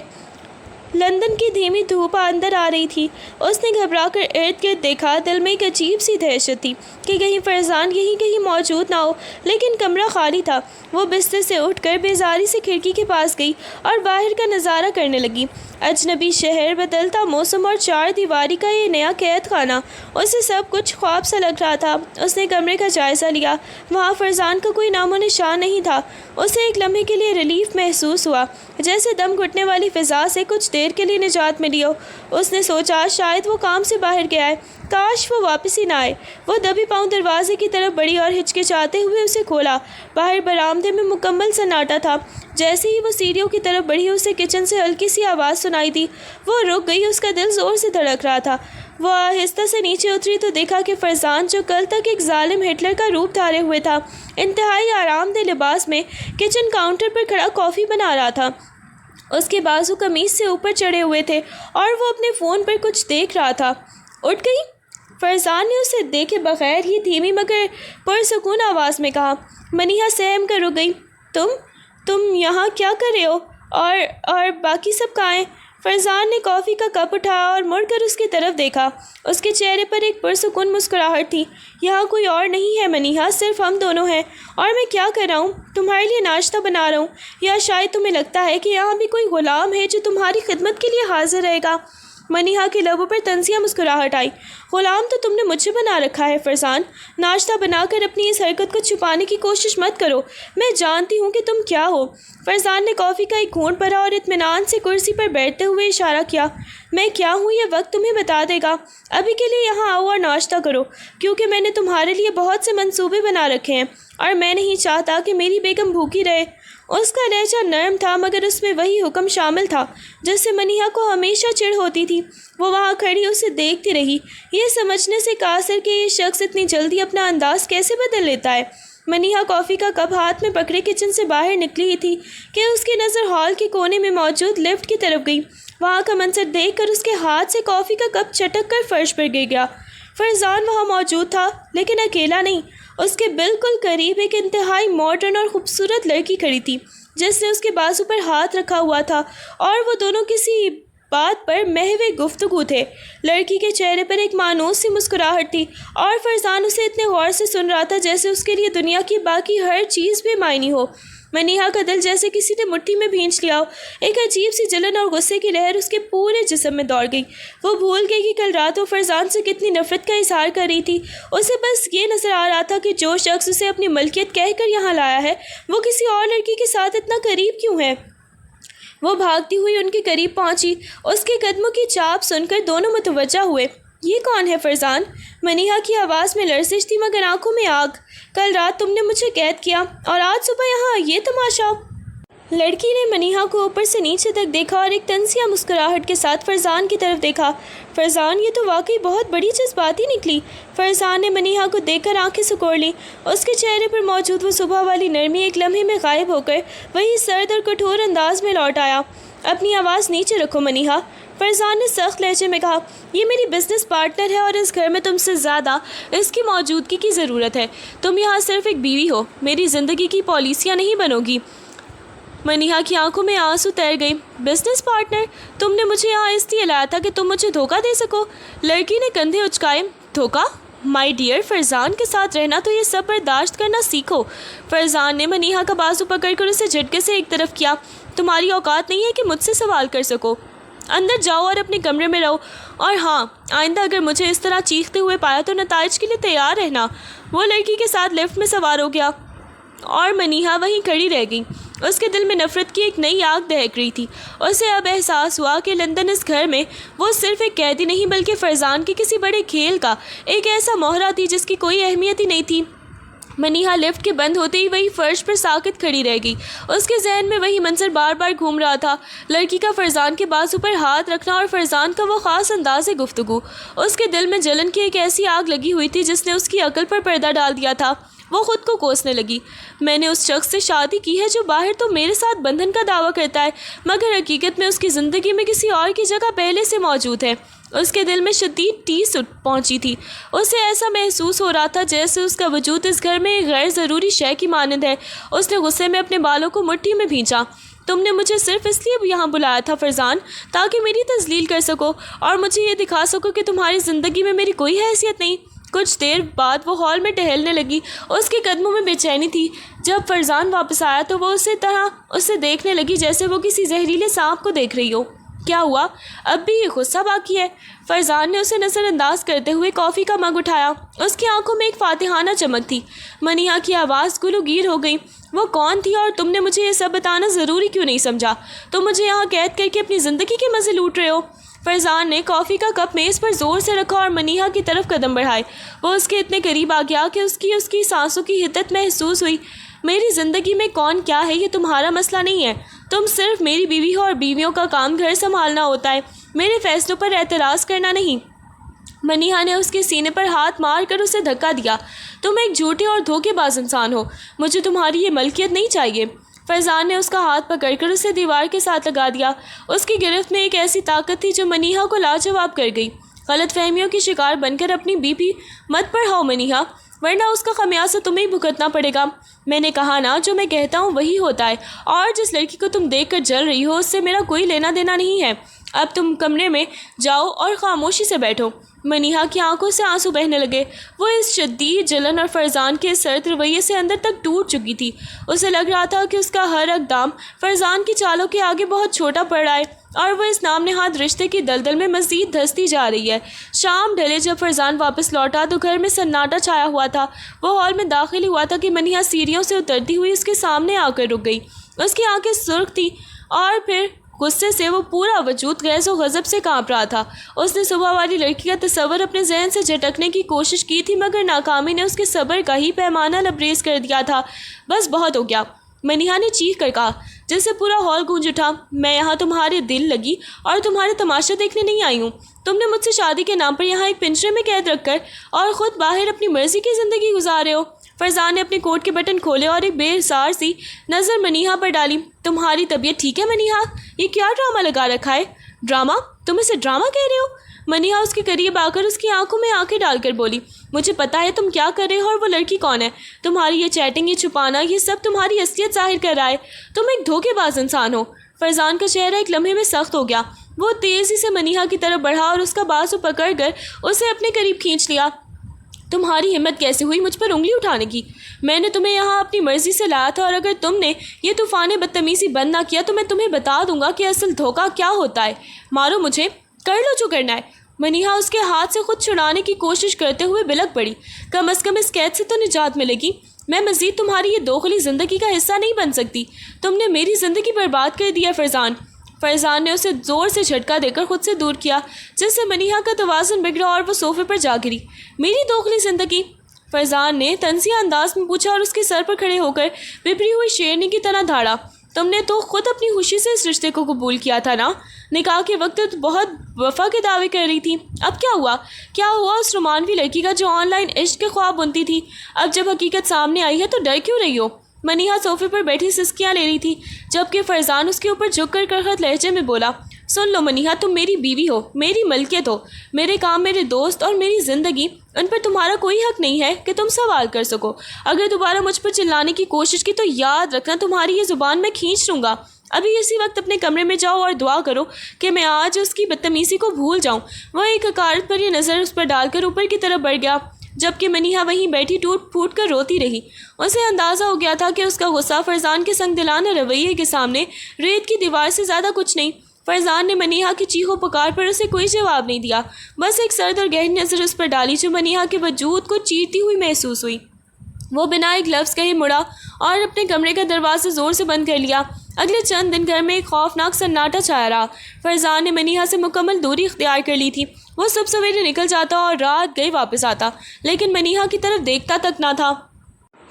لندن کی دھیمی دھوپ اندر آ رہی تھی۔ اس نے گھبرا کر ارد گرد دیکھا۔ دل میں ایک عجیب سی دہشت تھی کہ کہیں فرزان یہیں کہیں موجود نہ ہو، لیکن کمرہ خالی تھا۔ وہ بستر سے اٹھ کر بیزاری سے کھڑکی کے پاس گئی اور باہر کا نظارہ کرنے لگی۔ اجنبی شہر، بدلتا موسم اور چار دیواری کا یہ نیا قید خانہ، اسے سب کچھ خواب سا لگ رہا تھا۔ اس نے کمرے کا جائزہ لیا۔ وہاں فرزان کا کوئی نام و نشان نہیں تھا۔ اسے ایک لمحے کے لیے ریلیف محسوس ہوا، جیسے دم گھٹنے والی فضا سے کچھ دیر کے لیے نجات ملی ہو۔ اس نے سوچا شاید وہ کام سے باہر گیا ہے، کاش وہ واپس ہی نہ آئے۔ وہ دبی پاؤں دروازے کی طرف بڑھی اور ہچکچاتے ہوئے اسے کھولا۔ باہر برآمدے میں مکمل سناٹا تھا۔ جیسے ہی وہ سیڑھیوں کی طرف بڑھی اسے کچن سے ہلکی سی آواز سنائی دی۔ وہ رک گئی، اس کا دل زور سے دھڑک رہا تھا۔ وہ آہستہ سے نیچے اتری تو دیکھا کہ فرزان، جو کل تک ایک ظالم ہٹلر کا روپ دھارے ہوئے تھا، انتہائی آرام دہ لباس میں کچن کاؤنٹر پر کھڑا کافی بنا رہا تھا۔ اس کے بازو قمیص سے اوپر چڑھے ہوئے تھے اور وہ اپنے فون پر کچھ دیکھ رہا تھا۔ اٹھ گئی؟ فرزان نے اسے دیکھے بغیر ہی دھیمی مگر پرسکون آواز میں کہا۔ منیہا سہم کر رک گئی۔ تم یہاں کیا کر رہے ہو؟ اور باقی سب کہاں ہیں؟ فرزان نے کافی کا کپ اٹھایا اور مڑ کر اس کی طرف دیکھا۔ اس کے چہرے پر ایک پرسکون مسکراہٹ تھی۔ یہاں کوئی اور نہیں ہے منیہا، صرف ہم دونوں ہیں، اور میں کیا کر رہا ہوں؟ تمہارے لیے ناشتہ بنا رہا ہوں، یا شاید تمہیں لگتا ہے کہ یہاں بھی کوئی غلام ہے جو تمہاری خدمت کے لیے حاضر رہے گا؟ منیہا کے لبوں پر طنزیہ مسکراہٹ آئی۔ غلام تو تم نے مجھے بنا رکھا ہے فرزان، ناشتہ بنا کر اپنی اس حرکت کو چھپانے کی کوشش مت کرو، میں جانتی ہوں کہ تم کیا ہو۔ فرزان نے کافی کا ایک گھونٹ بھرا اور اطمینان سے کرسی پر بیٹھتے ہوئے اشارہ کیا۔ میں کیا ہوں یہ وقت تمہیں بتا دے گا، ابھی کے لیے یہاں آؤ اور ناشتہ کرو، کیونکہ میں نے تمہارے لیے بہت سے منصوبے بنا رکھے ہیں اور میں نہیں چاہتا کہ میری بیگم بھوکی رہے۔ اس کا لہجہ نرم تھا مگر اس میں وہی حکم شامل تھا جس سے منیہا کو ہمیشہ چڑ ہوتی تھی۔ وہ وہاں کھڑی اسے دیکھتی رہی، یہ سمجھنے سے قاصر کہ یہ شخص اتنی جلدی اپنا انداز کیسے بدل لیتا ہے۔ منیہا کافی کا کپ ہاتھ میں پکڑے کچن سے باہر نکلی ہی تھی کہ اس کی نظر ہال کے کونے میں موجود لفٹ کی طرف گئی۔ وہاں کا منظر دیکھ کر اس کے ہاتھ سے کافی کا کپ چٹک کر فرش پر گر گیا۔ فرزان وہاں موجود تھا لیکن اکیلا نہیں، اس کے بالکل قریب ایک انتہائی ماڈرن اور خوبصورت لڑکی کھڑی تھی جس نے اس کے بازو پر ہاتھ رکھا ہوا تھا، اور وہ دونوں کسی بات پر محو گفتگو تھے۔ لڑکی کے چہرے پر ایک مانوس سی مسکراہٹ تھی اور فرزان اسے اتنے غور سے سن رہا تھا جیسے اس کے لیے دنیا کی باقی ہر چیز بے معنی ہو۔ منیہا کا دل جیسے کسی نے مٹھی میں بھینچ لیا ہو، ایک عجیب سی جلن اور غصے کی لہر اس کے پورے جسم میں دوڑ گئی۔ وہ بھول گئی کہ کل رات وہ فرزان سے کتنی نفرت کا اظہار کر رہی تھی۔ اسے بس یہ نظر آ رہا تھا کہ جو شخص اسے اپنی ملکیت کہہ کر یہاں لایا ہے وہ کسی اور لڑکی کے ساتھ اتنا قریب کیوں ہے۔ وہ بھاگتی ہوئی ان کے قریب پہنچی، اس کے قدموں کی چاپ سن کر دونوں متوجہ ہوئے۔ یہ کون ہے فرزان؟ منیہا کی آواز میں لرزش تھی مگر آنکھوں میں آگ۔ کل رات تم نے مجھے قید کیا اور آج صبح یہاں یہ تماشا۔ لڑکی نے منیہا کو اوپر سے نیچے تک دیکھا اور ایک طنزیہ مسکراہٹ کے ساتھ فرزان کی طرف دیکھا۔ فرزان، یہ تو واقعی بہت بڑی جذباتی نکلی۔ فرزان نے منیہا کو دیکھ کر آنکھیں سکوڑ لیں۔ اس کے چہرے پر موجود وہ صبح والی نرمی ایک لمحے میں غائب ہو کر وہی سرد اور کٹھور انداز میں لوٹ آیا۔ اپنی آواز نیچے رکھو منیہا، فرزان نے سخت لہجے میں کہا۔ یہ میری بزنس پارٹنر ہے اور اس گھر میں تم سے زیادہ اس کی موجودگی کی ضرورت ہے۔ تم یہاں صرف ایک بیوی ہو، میری زندگی کی پالیسیاں نہیں بنو گی۔ منیہا کی آنکھوں میں آنسو تیر گئی۔ Business partner? تم نے مجھے یہاں اس لیے لایا تھا کہ تم مجھے دھوکہ دے سکو؟ لڑکی نے کندھے اچکائے۔ دھوکہ؟ مائی ڈیئر، فرزان کے ساتھ رہنا تو یہ سب برداشت کرنا سیکھو۔ فرزان نے منیہا کا بازو پکڑ کر اسے جھٹکے سے ایک طرف کیا۔ تمہاری اوقات نہیں ہے کہ مجھ سے سوال کر سکو۔ اندر جاؤ اور اپنے کمرے میں رہو، اور ہاں، آئندہ اگر مجھے اس طرح چیختے ہوئے پایا تو نتائج کے لیے تیار رہنا۔ وہ لڑکی کے ساتھ لفٹ میں سوار ہو گیا اور منیہا وہیں کھڑی رہ گئی۔ اس کے دل میں نفرت کی ایک نئی آگ دہک رہی تھی۔ اسے اب احساس ہوا کہ لندن اس گھر میں وہ صرف ایک قیدی نہیں بلکہ فرزان کے کسی بڑے کھیل کا ایک ایسا مہرہ تھی جس کی کوئی اہمیت ہی نہیں تھی۔ منیہا لفٹ کے بند ہوتے ہی وہی فرش پر ساکت کھڑی رہ گئی۔ اس کے ذہن میں وہی منظر بار بار گھوم رہا تھا، لڑکی کا فرزان کے بازو پر ہاتھ رکھنا اور فرزان کا وہ خاص انداز گفتگو۔ اس کے دل میں جلن کی ایک ایسی آگ لگی ہوئی تھی جس نے اس کی عقل پر پردہ ڈال دیا تھا۔ وہ خود کو کوسنے لگی۔ میں نے اس شخص سے شادی کی ہے جو باہر تو میرے ساتھ بندھن کا دعویٰ کرتا ہے مگر حقیقت میں اس کی زندگی میں کسی اور کی جگہ پہلے سے موجود ہے۔ اس کے دل میں شدید ٹیس پہنچی تھی۔ اسے ایسا محسوس ہو رہا تھا جیسے اس کا وجود اس گھر میں ایک غیر ضروری شے کی مانند ہے۔ اس نے غصے میں اپنے بالوں کو مٹھی میں بھینچا۔ تم نے مجھے صرف اس لیے یہاں بلایا تھا فرزان تاکہ میری تذلیل کر سکو اور مجھے یہ دکھا سکو کہ تمہاری زندگی میں میری کوئی حیثیت نہیں۔ کچھ دیر بعد وہ ہال میں ٹہلنے لگی۔ اس کے قدموں میں بے چینی تھی۔ جب فرزان واپس آیا تو وہ اسی طرح اسے دیکھنے لگی جیسے وہ کسی زہریلے سانپ کو دیکھ رہی ہو۔ کیا ہوا؟ اب بھی یہ غصہ باقی ہے؟ فرزان نے اسے نظر انداز کرتے ہوئے کافی کا مگ اٹھایا۔ اس کی آنکھوں میں ایک فاتحانہ چمک تھی۔ منیہا کی آواز گلو گیر ہو گئی۔ وہ کون تھی اور تم نے مجھے یہ سب بتانا ضروری کیوں نہیں سمجھا؟ تم مجھے یہاں قید کر کے اپنی زندگی کے مزے لوٹ رہے ہو۔ فرزان نے کافی کا کپ میز پر زور سے رکھا اور منیہا کی طرف قدم بڑھائے۔ وہ اس کے اتنے قریب آ گیا کہ اس کی سانسوں کی حدت محسوس ہوئی۔ میری زندگی میں کون کیا ہے یہ تمہارا مسئلہ نہیں ہے۔ تم صرف میری بیوی ہو اور بیویوں کا کام گھر سنبھالنا ہوتا ہے، میرے فیصلوں پر اعتراض کرنا نہیں۔ منیہا نے اس کے سینے پر ہاتھ مار کر اسے دھکا دیا۔ تم ایک جھوٹے اور دھوکے باز انسان ہو، مجھے تمہاری یہ ملکیت نہیں چاہیے۔ فرزان نے اس کا ہاتھ پکڑ کر اسے دیوار کے ساتھ لگا دیا۔ اس کی گرفت میں ایک ایسی طاقت تھی جو منیہا کو لاجواب کر گئی۔ غلط فہمیوں کی شکار بن کر اپنی بی پی مت بڑھاؤ منیہا، ورنہ اس کا خمیازہ تمہیں ہی بھگتنا پڑے گا۔ میں نے کہا نا، جو میں کہتا ہوں وہی ہوتا ہے، اور جس لڑکی کو تم دیکھ کر جل رہی ہو اس سے میرا کوئی لینا دینا نہیں ہے۔ اب تم کمرے میں جاؤ اور خاموشی سے بیٹھو۔ منیہا کی آنکھوں سے آنسو بہنے لگے۔ وہ اس شدید جلن اور فرزان کے سرد رویے سے اندر تک ٹوٹ چکی تھی۔ اسے لگ رہا تھا کہ اس کا ہر اقدام فرزان کی چالوں کے آگے بہت چھوٹا پڑ رہا ہے اور وہ اس نام نہاد رشتے کی دلدل میں مزید دھستی جا رہی ہے۔ شام ڈھلے جب فرزان واپس لوٹا تو گھر میں سناٹا چھایا ہوا تھا۔ وہ ہال میں داخل ہوا تھا کہ منیہا سیڑھیوں سے اترتی ہوئی اس کے سامنے آ کر رک گئی۔ اس کی آنکھیں سرخ تھیں اور پھر غصے سے وہ پورا وجود غیظ و غضب سے کانپ رہا تھا۔ اس نے صبح والی لڑکی کا تصور اپنے ذہن سے جھٹکنے کی کوشش کی تھی مگر ناکامی نے اس کے صبر کا ہی پیمانہ لبریز کر دیا تھا۔ بس بہت ہو گیا، منیہا نے چیخ کر کہا، جس سے پورا ہال گونج اٹھا۔ میں یہاں تمہارے دل لگی اور تمہارے تماشا دیکھنے نہیں آئی ہوں۔ تم نے مجھ سے شادی کے نام پر یہاں ایک پنجرے میں قید رکھ کر اور خود باہر اپنی مرضی کی زندگی گزار رہے ہو۔ فرزان نے اپنے کوٹ کے بٹن کھولے اور ایک بے سار سی نظر منیہا پر ڈالی۔ تمہاری طبیعت ٹھیک ہے منیہا؟ یہ کیا ڈرامہ لگا رکھا ہے؟ ڈرامہ؟ تم اسے ڈرامہ کہہ رہے ہو؟ منیہا اس کے قریب آ کر اس کی آنکھوں میں آنکھیں ڈال کر بولی، مجھے پتا ہے تم کیا کر رہے ہو اور وہ لڑکی کون ہے۔ تمہاری یہ چیٹنگ، یہ چھپانا، یہ سب تمہاری اصلیت ظاہر کر رہا ہے۔ تم ایک دھوکے باز انسان ہو۔ فرزان کا چہرہ ایک لمحے میں سخت ہو گیا۔ وہ تیزی سے منیہا کی طرف بڑھا اور اس کا بازو پکڑ کر اسے اپنے قریب کھینچ لیا۔ تمہاری ہمت کیسے ہوئی مجھ پر انگلی اٹھانے کی؟ میں نے تمہیں یہاں اپنی مرضی سے لایا تھا اور اگر تم نے یہ طوفان بدتمیزی بند نہ کیا تو میں تمہیں بتا دوں گا کہ اصل دھوکہ کیا ہوتا ہے۔ مارو مجھے، کر لو جو کرنا ہے۔ منیہا اس کے ہاتھ سے خود چھڑانے کی کوشش کرتے ہوئے بلک پڑی۔ کم از کم اس قید سے تو نجات ملے گی۔ میں مزید تمہاری یہ دوغلی زندگی کا حصہ نہیں بن سکتی۔ تم نے میری زندگی برباد کر دیا فرزان۔ فرزان نے اسے زور سے جھٹکا دے کر خود سے دور کیا جس سے منیہا کا توازن بگڑا اور وہ صوفے پر جا گری۔ میری دوغلی زندگی؟ فرزان نے طنزیہ انداز میں پوچھا اور اس کے سر پر کھڑے ہو کر بپری ہوئی شیرنی کی طرح دھاڑا۔ تم نے تو خود اپنی خوشی سے اس رشتے کو قبول کیا تھا نا؟ نکاح کے وقت تو بہت وفا کے دعوے کر رہی تھی۔ اب کیا ہوا؟ کیا ہوا اس رومانوی لڑکی کا جو آن لائن عشق کے خواب بنتی تھی؟ اب جب حقیقت سامنے آئی ہے تو ڈر کیوں رہی ہو؟ منیہا صوفے پر بیٹھی سسکیاں لے رہی تھی جبکہ فرزان اس کے اوپر جھک کر کرخت لہجے میں بولا، سن لو منیہا، تم میری بیوی ہو، میری ملکیت ہو۔ میرے کام، میرے دوست اور میری زندگی، ان پر تمہارا کوئی حق نہیں ہے کہ تم سوال کر سکو۔ اگر دوبارہ مجھ پر چلانے کی کوشش کی تو یاد رکھنا تمہاری یہ زبان میں کھینچ لوں گا۔ ابھی اسی وقت اپنے کمرے میں جاؤ اور دعا کرو کہ میں آج اس کی بدتمیزی کو بھول جاؤں۔ وہ ایک حقارت پر یہ نظر اس پر ڈال کر اوپر کی طرف بڑھ گیا جبکہ منیہا وہیں بیٹھی ٹوٹ پھوٹ کر روتی رہی۔ اسے اندازہ ہو گیا تھا کہ اس کا غصہ فرزان کے سنگ دلانہ رویے کے سامنے ریت کی دیوار سے زیادہ کچھ نہیں۔ فرزان نے منیہا کی چیخ و پکار پر اسے کوئی جواب نہیں دیا، بس ایک سرد اور گہری نظر اس پر ڈالی جو منیہا کے وجود کو چیرتی ہوئی محسوس ہوئی۔ وہ بنا ایک لفظ کہے مڑا اور اپنے کمرے کا دروازہ زور سے بند کر لیا۔ اگلے چند دن گھر میں ایک خوفناک سناٹا چھایا رہا۔ فرزان نے منیہا سے مکمل دوری اختیار کر لی تھی۔ وہ سب سویرے نکل جاتا اور رات گئے واپس آتا، لیکن منیہا کی طرف دیکھتا تک نہ تھا۔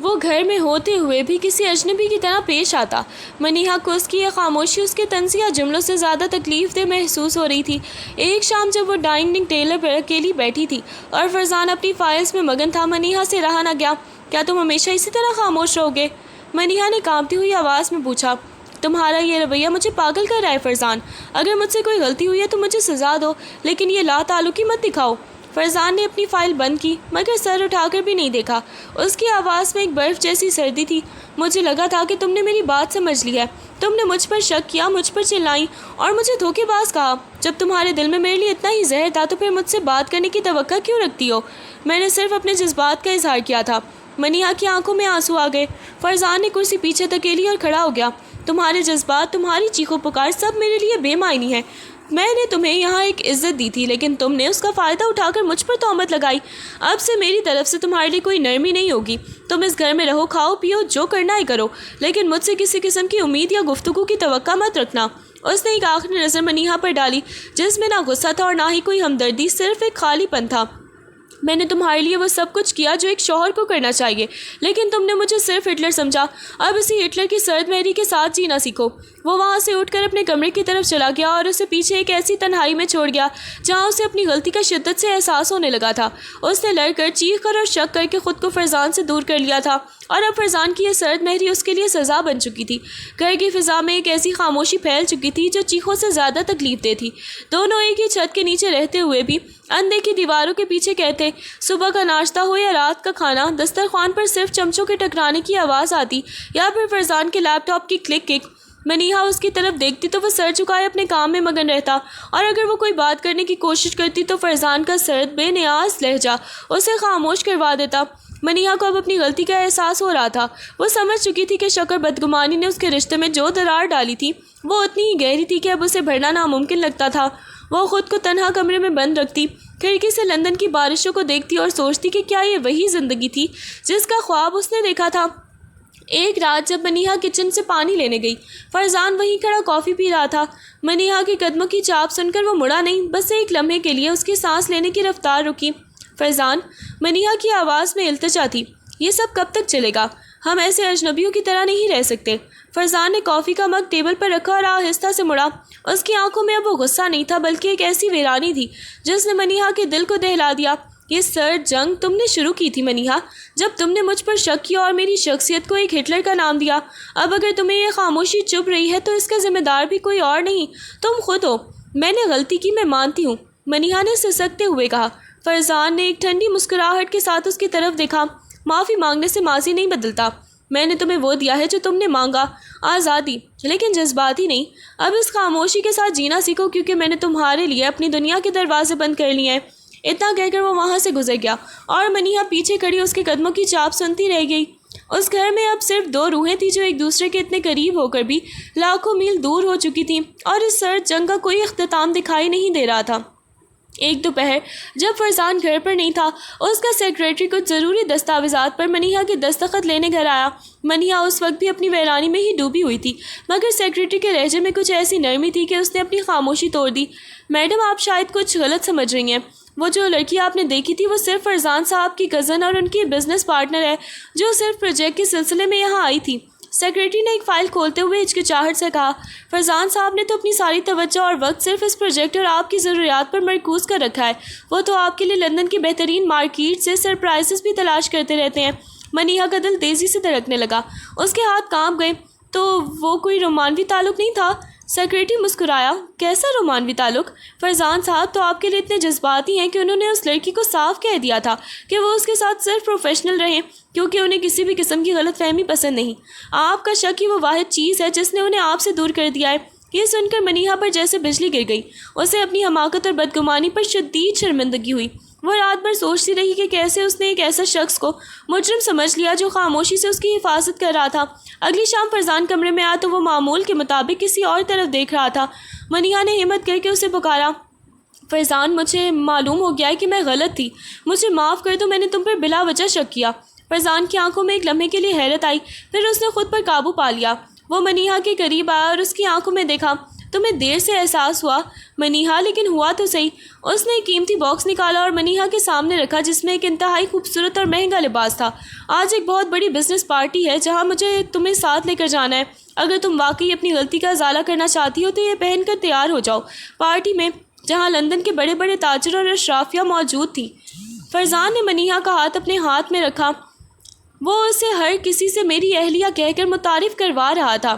وہ گھر میں ہوتے ہوئے بھی کسی اجنبی کی طرح پیش آتا۔ منیہا کو اس کی یہ خاموشی اس کے طنزیہ جملوں سے زیادہ تکلیف دہ محسوس ہو رہی تھی۔ ایک شام جب وہ ڈائننگ ٹیبل پر اکیلی بیٹھی تھی اور فرزان اپنی فائلز میں مگن تھا، منیہا سے رہا نہ گیا، کیا تم ہمیشہ اسی طرح خاموش رہو گے؟ منیہا نے کانپتی ہوئی آواز میں پوچھا۔ تمہارا یہ رویہ مجھے پاگل کر رہا ہے فرزان۔ اگر مجھ سے کوئی غلطی ہوئی ہے تو مجھے سزا دو، لیکن یہ لا تعلقی مت دکھاؤ۔ فرزان نے اپنی فائل بند کی مگر سر اٹھا کر بھی نہیں دیکھا۔ اس کی آواز میں ایک برف جیسی سردی تھی۔ مجھے لگا تھا کہ تم نے میری بات سمجھ لی ہے۔ تم نے مجھ پر شک کیا، مجھ پر چلائی اور مجھے دھوکے باز کہا۔ جب تمہارے دل میں میرے لیے اتنا ہی زہر تھا تو پھر مجھ سے بات کرنے کی توقع کیوں رکھتی ہو؟ میں نے صرف اپنے جذبات کا اظہار کیا تھا۔ منیہا کی آنکھوں میں آنسو آ گئے۔ فرزان نے کرسی پیچھے دھکیلی اور کھڑا ہو گیا۔ تمہارے جذبات، تمہاری چیخ و پکار سب میرے لیے بے معنی ہے۔ میں نے تمہیں یہاں ایک عزت دی تھی لیکن تم نے اس کا فائدہ اٹھا کر مجھ پر تہمت لگائی۔ اب سے میری طرف سے تمہارے لیے کوئی نرمی نہیں ہوگی۔ تم اس گھر میں رہو، کھاؤ پیو، جو کرنا ہے کرو، لیکن مجھ سے کسی قسم کی امید یا گفتگو کی توقع مت رکھنا۔ اس نے ایک آخری نظر منیہا پر ڈالی جس میں نہ غصہ تھا اور نہ ہی کوئی ہمدردی، صرف ایک خالی پن تھا۔ میں نے تمہارے لیے وہ سب کچھ کیا جو ایک شوہر کو کرنا چاہیے، لیکن تم نے مجھے صرف ہٹلر سمجھا۔ اب اسی ہٹلر کی سرد مہری کے ساتھ جینا سیکھو۔ وہ وہاں سے اٹھ کر اپنے کمرے کی طرف چلا گیا اور اسے پیچھے ایک ایسی تنہائی میں چھوڑ گیا جہاں اسے اپنی غلطی کا شدت سے احساس ہونے لگا تھا۔ اس نے لڑ کر، چیخ کر اور شک کر کے خود کو فرزان سے دور کر لیا تھا اور اب فرزان کی یہ سرد مہری اس کے لیے سزا بن چکی تھی۔ گھر کی فضا میں ایک ایسی خاموشی پھیل چکی تھی جو چیخوں سے زیادہ تکلیف دہ تھی۔ دونوں ایک ہی چھت کے نیچے رہتے ہوئے بھی اندھے دیواروں کے پیچھے کہتے، صبح کا ناشتہ ہو یا رات کا کھانا، دسترخوان پر صرف چمچوں کے ٹکرانے کی آواز آتی یا پھر فرزان کے لیپ ٹاپ کی کلک کک۔ منیہا اس کی طرف دیکھتی تو وہ سر جھکائے اپنے کام میں مگن رہتا، اور اگر وہ کوئی بات کرنے کی کوشش کرتی تو فرزان کا سرد بے نیاز لہجہ اسے خاموش کروا دیتا۔ منیہا کو اب اپنی غلطی کا احساس ہو رہا تھا۔ وہ سمجھ چکی تھی کہ شک اور بدگمانی نے اس کے رشتے میں جو درار ڈالی تھی وہ اتنی ہی گہری تھی کہ اب اسے بھرنا ناممکن لگتا تھا۔ وہ خود کو تنہا کمرے میں بند رکھتی، کھڑکی سے لندن کی بارشوں کو دیکھتی اور سوچتی کہ کیا یہ وہی زندگی تھی جس کا خواب اس نے دیکھا تھا۔ ایک رات جب منیہا کچن سے پانی لینے گئی، فرزان وہیں کھڑا کافی پی رہا تھا۔ منیہا کے قدموں کی چاپ سن کر وہ مڑا نہیں، بس ایک لمحے کے لیے اس کی سانس لینے کی رفتار رکی۔ فرزان، منیہا کی آواز میں التجا تھی، یہ سب کب تک چلے گا؟ ہم ایسے اجنبیوں کی طرح نہیں رہ سکتے۔ فرزان نے کافی کا مگ ٹیبل پر رکھا اور آہستہ سے مڑا۔ اس کی آنکھوں میں اب وہ غصہ نہیں تھا بلکہ ایک ایسی ویرانی تھی جس نے منیہا کے دل کو دہلا دیا۔ یہ سرد جنگ تم نے شروع کی تھی منیہا، جب تم نے مجھ پر شک کیا اور میری شخصیت کو ایک ہٹلر کا نام دیا۔ اب اگر تمہیں یہ خاموشی چبھ رہی ہے تو اس کا ذمہ دار بھی کوئی اور نہیں، تم خود ہو۔ میں نے غلطی کی، میں مانتی ہوں، منیہا نے سسکتے ہوئے کہا۔ فرزان نے ایک ٹھنڈی مسکراہٹ کے ساتھ اس کی طرف دیکھا۔ معافی مانگنے سے ماضی نہیں بدلتا۔ میں نے تمہیں وہ دیا ہے جو تم نے مانگا، آزادی، لیکن جذباتی نہیں۔ اب اس خاموشی کے ساتھ جینا سیکھو کیونکہ میں نے تمہارے لیے اپنی دنیا کے دروازے بند کر لیے ہیں۔ اتنا کہہ کر وہ وہاں سے گزر گیا اور منیہا پیچھے کھڑی اس کے قدموں کی چاپ سنتی رہ گئی۔ اس گھر میں اب صرف دو روحیں تھیں جو ایک دوسرے کے اتنے قریب ہو کر بھی لاکھوں میل دور ہو چکی تھیں، اور اس سرد جنگ کا کوئی اختتام دکھائی نہیں دے رہا تھا۔ ایک دوپہر جب فرزان گھر پر نہیں تھا، اس کا سیکریٹری کچھ ضروری دستاویزات پر منیہا کے دستخط لینے گھر آیا۔ منیہا اس وقت بھی اپنی ویرانی میں ہی ڈوبی ہوئی تھی، مگر سیکریٹری کے لہجے میں کچھ ایسی نرمی تھی کہ اس نے اپنی خاموشی توڑ دی۔ میڈم، آپ شاید کچھ غلط سمجھ رہی ہیں۔ وہ جو لڑکی آپ نے دیکھی تھی وہ صرف فرزان صاحب کی کزن اور ان کی بزنس پارٹنر ہے جو صرف پروجیکٹ کے سلسلے میں یہاں آئی تھی۔ سیکریٹری نے ایک فائل کھولتے ہوئے ہچکچاہٹ سے کہا، فرزان صاحب نے تو اپنی ساری توجہ اور وقت صرف اس پروجیکٹ اور آپ کی ضروریات پر مرکوز کر رکھا ہے۔ وہ تو آپ کے لیے لندن کی بہترین مارکیٹ سے سرپرائزز بھی تلاش کرتے رہتے ہیں۔ منیہا کا دل تیزی سے دھڑکنے لگا، اس کے ہاتھ کانپ گئے۔ تو وہ کوئی رومانوی تعلق نہیں تھا؟ سیکریٹری مسکرایا، کیسا رومانوی تعلق؟ فرزان صاحب تو آپ کے لیے اتنے جذباتی ہیں کہ انہوں نے اس لڑکی کو صاف کہہ دیا تھا کہ وہ اس کے ساتھ صرف پروفیشنل رہیں کیونکہ انہیں کسی بھی قسم کی غلط فہمی پسند نہیں۔ آپ کا شک ہی وہ واحد چیز ہے جس نے انہیں آپ سے دور کر دیا ہے۔ یہ سن کر منیہا پر جیسے بجلی گر گئی، اسے اپنی حماقت اور بدگمانی پر شدید شرمندگی ہوئی۔ وہ رات بھر سوچتی رہی کہ کیسے اس نے ایک ایسا شخص کو مجرم سمجھ لیا جو خاموشی سے اس کی حفاظت کر رہا تھا۔ اگلی شام فرزان کمرے میں آیا تو وہ معمول کے مطابق کسی اور طرف دیکھ رہا تھا۔ منیہا نے ہمت کر کے اسے پکارا، فرزان، مجھے معلوم ہو گیا ہے کہ میں غلط تھی، مجھے معاف کر دو، میں نے تم پر بلا وجہ شک کیا۔ فرزان کی آنکھوں میں ایک لمحے کے لیے حیرت آئی، پھر اس نے خود پر قابو پا لیا۔ وہ منیہا کے قریب آیا اور اس کی آنکھوں میں دیکھا۔ تمہیں دیر سے احساس ہوا منیہا، لیکن ہوا تو صحیح۔ اس نے ایک قیمتی باکس نکالا اور منیہا کے سامنے رکھا جس میں ایک انتہائی خوبصورت اور مہنگا لباس تھا۔ آج ایک بہت بڑی بزنس پارٹی ہے جہاں مجھے تمہیں ساتھ لے کر جانا ہے۔ اگر تم واقعی اپنی غلطی کا ازالہ کرنا چاہتی ہو تو یہ پہن کر تیار ہو جاؤ۔ پارٹی میں جہاں لندن کے بڑے بڑے تاجر اور اشرافیہ موجود تھی۔ فرزان نے منیہا کا ہاتھ اپنے ہاتھ میں رکھا، وہ اسے ہر کسی سے میری اہلیہ کہہ کر متعارف کروا رہا تھا۔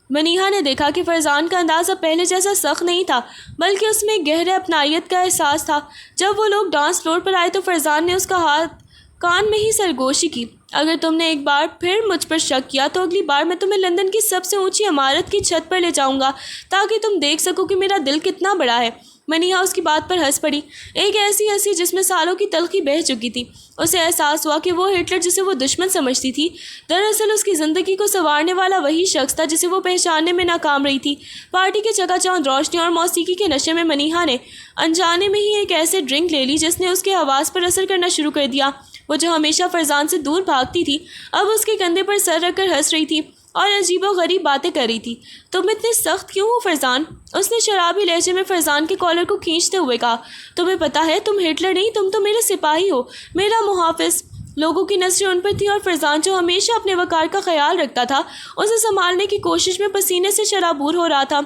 منیہا نے دیکھا کہ فرزان کا انداز اب پہلے جیسا سخت نہیں تھا بلکہ اس میں گہرے اپنائیت کا احساس تھا۔ جب وہ لوگ ڈانس فلور پر آئے تو فرزان نے اس کا ہاتھ کان میں ہی سرگوشی کی، اگر تم نے ایک بار پھر مجھ پر شک کیا تو اگلی بار میں تمہیں لندن کی سب سے اونچی عمارت کی چھت پر لے جاؤں گا تاکہ تم دیکھ سکو کہ میرا دل کتنا بڑا ہے۔ منیہا اس کی بات پر ہنس پڑی، ایک ایسی ہنسی جس میں سالوں کی تلخی بہہ چکی تھی۔ اسے احساس ہوا کہ وہ ہٹلر جسے وہ دشمن سمجھتی تھی دراصل اس کی زندگی کو سنوارنے والا وہی شخص تھا جسے وہ پہچاننے میں ناکام رہی تھی۔ پارٹی کے چکا چوندھ روشنی اور موسیقی کے نشے میں منیہا نے انجانے میں ہی ایک ایسے ڈرنک لے لی جس نے اس کے حواس پر اثر کرنا شروع کر دیا۔ وہ جو ہمیشہ فرزان سے دور بھاگتی تھی اب اس کے کندھے پر سر رکھ کر ہنس رہی تھی اور عجیب و غریب باتیں کر رہی تھی۔ تم اتنے سخت کیوں ہو فرزان؟ اس نے شرابی لہجے میں فرزان کے کالر کو کھینچتے ہوئے کہا، تمہیں پتہ ہے تم ہٹلر نہیں، تم تو میرے سپاہی ہو، میرا محافظ۔ لوگوں کی نظریں ان پر تھی اور فرزان جو ہمیشہ اپنے وقار کا خیال رکھتا تھا اسے سنبھالنے کی کوشش میں پسینے سے شرابور ہو رہا تھا۔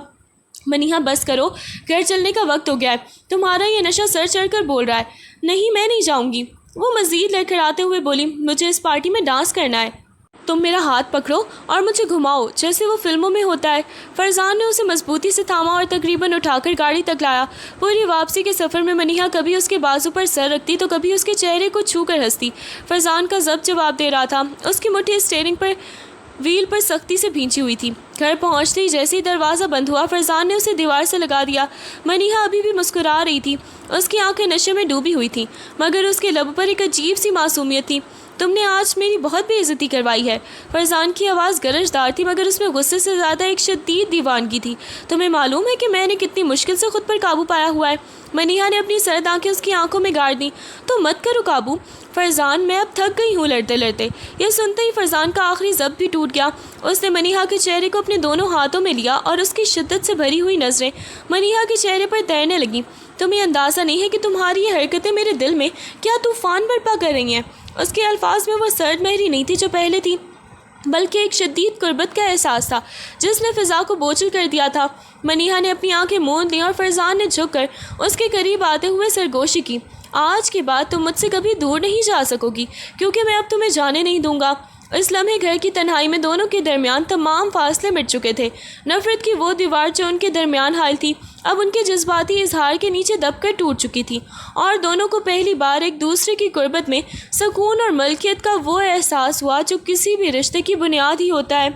منیہا، بس کرو، گھر چلنے کا وقت ہو گیا ہے، تمہارا یہ نشہ سر چڑھ کر بول رہا ہے۔ نہیں، میں نہیں جاؤں گی، وہ مزید لڑکھڑاتے ہوئے بولی، مجھے اس پارٹی میں ڈانس کرنا ہے، تم میرا ہاتھ پکڑو اور مجھے گھماؤ جیسے وہ فلموں میں ہوتا ہے۔ فرزان نے اسے مضبوطی سے تھاما اور تقریباً اٹھا کر گاڑی تک لایا۔ پوری واپسی کے سفر میں منیہا کبھی اس کے بازو پر سر رکھتی تو کبھی اس کے چہرے کو چھو کر ہنستی۔ فرزان کا ضبط جواب دے رہا تھا، اس کی مٹھی اسٹیئرنگ پر ویل پر سختی سے بھینچی ہوئی تھی۔ گھر پہنچتے ہی جیسے ہی دروازہ بند ہوا فرزان نے اسے دیوار سے لگا دیا۔ منیہا ابھی بھی مسکرا رہی تھی، اس کی آنکھیں نشے میں ڈوبی ہوئی تھیں، مگر اس کے لب پر ایک عجیب سی معصومیت تھی۔ تم نے آج میری بہت بے عزتی کروائی ہے۔ فرزان کی آواز گرجدار تھی مگر اس میں غصے سے زیادہ ایک شدید دیوانگی تھی۔ تمہیں معلوم ہے کہ میں نے کتنی مشکل سے خود پر قابو پایا ہوا ہے؟ منیہا نے اپنی سرد آنکھیں اس کی آنکھوں میں گاڑ دیں۔ تو مت کرو قابو فرزان، میں اب تھک گئی ہوں لڑتے لڑتے۔ یہ سنتے ہی فرزان کا آخری ضبط بھی ٹوٹ گیا۔ اس نے منیہا کے چہرے کو اپنے دونوں ہاتھوں میں لیا اور اس کی شدت سے بھری ہوئی نظریں منیہا کے چہرے پر تیرنے لگیں۔ تمہیں اندازہ نہیں ہے کہ تمہاری یہ حرکتیں میرے دل میں کیا طوفان برپا کر رہی ہیں۔ اس کے الفاظ میں وہ سرد مہری نہیں تھی جو پہلے تھی، بلکہ ایک شدید قربت کا احساس تھا جس نے فضا کو بوجھل کر دیا تھا۔ منیہا نے اپنی آنکھیں موند لیں اور فرزان نے جھک کر اس کے قریب آتے ہوئے سرگوشی کی۔ آج کے بعد تم مجھ سے کبھی دور نہیں جا سکو گی کیونکہ میں اب تمہیں جانے نہیں دوں گا۔ اس لمحے گھر کی تنہائی میں دونوں کے درمیان تمام فاصلے مٹ چکے تھے۔ نفرت کی وہ دیوار جو ان کے درمیان حائل تھی اب ان کے جذباتی اظہار کے نیچے دب کر ٹوٹ چکی تھی، اور دونوں کو پہلی بار ایک دوسرے کی قربت میں سکون اور ملکیت کا وہ احساس ہوا جو کسی بھی رشتے کی بنیاد ہی ہوتا ہے۔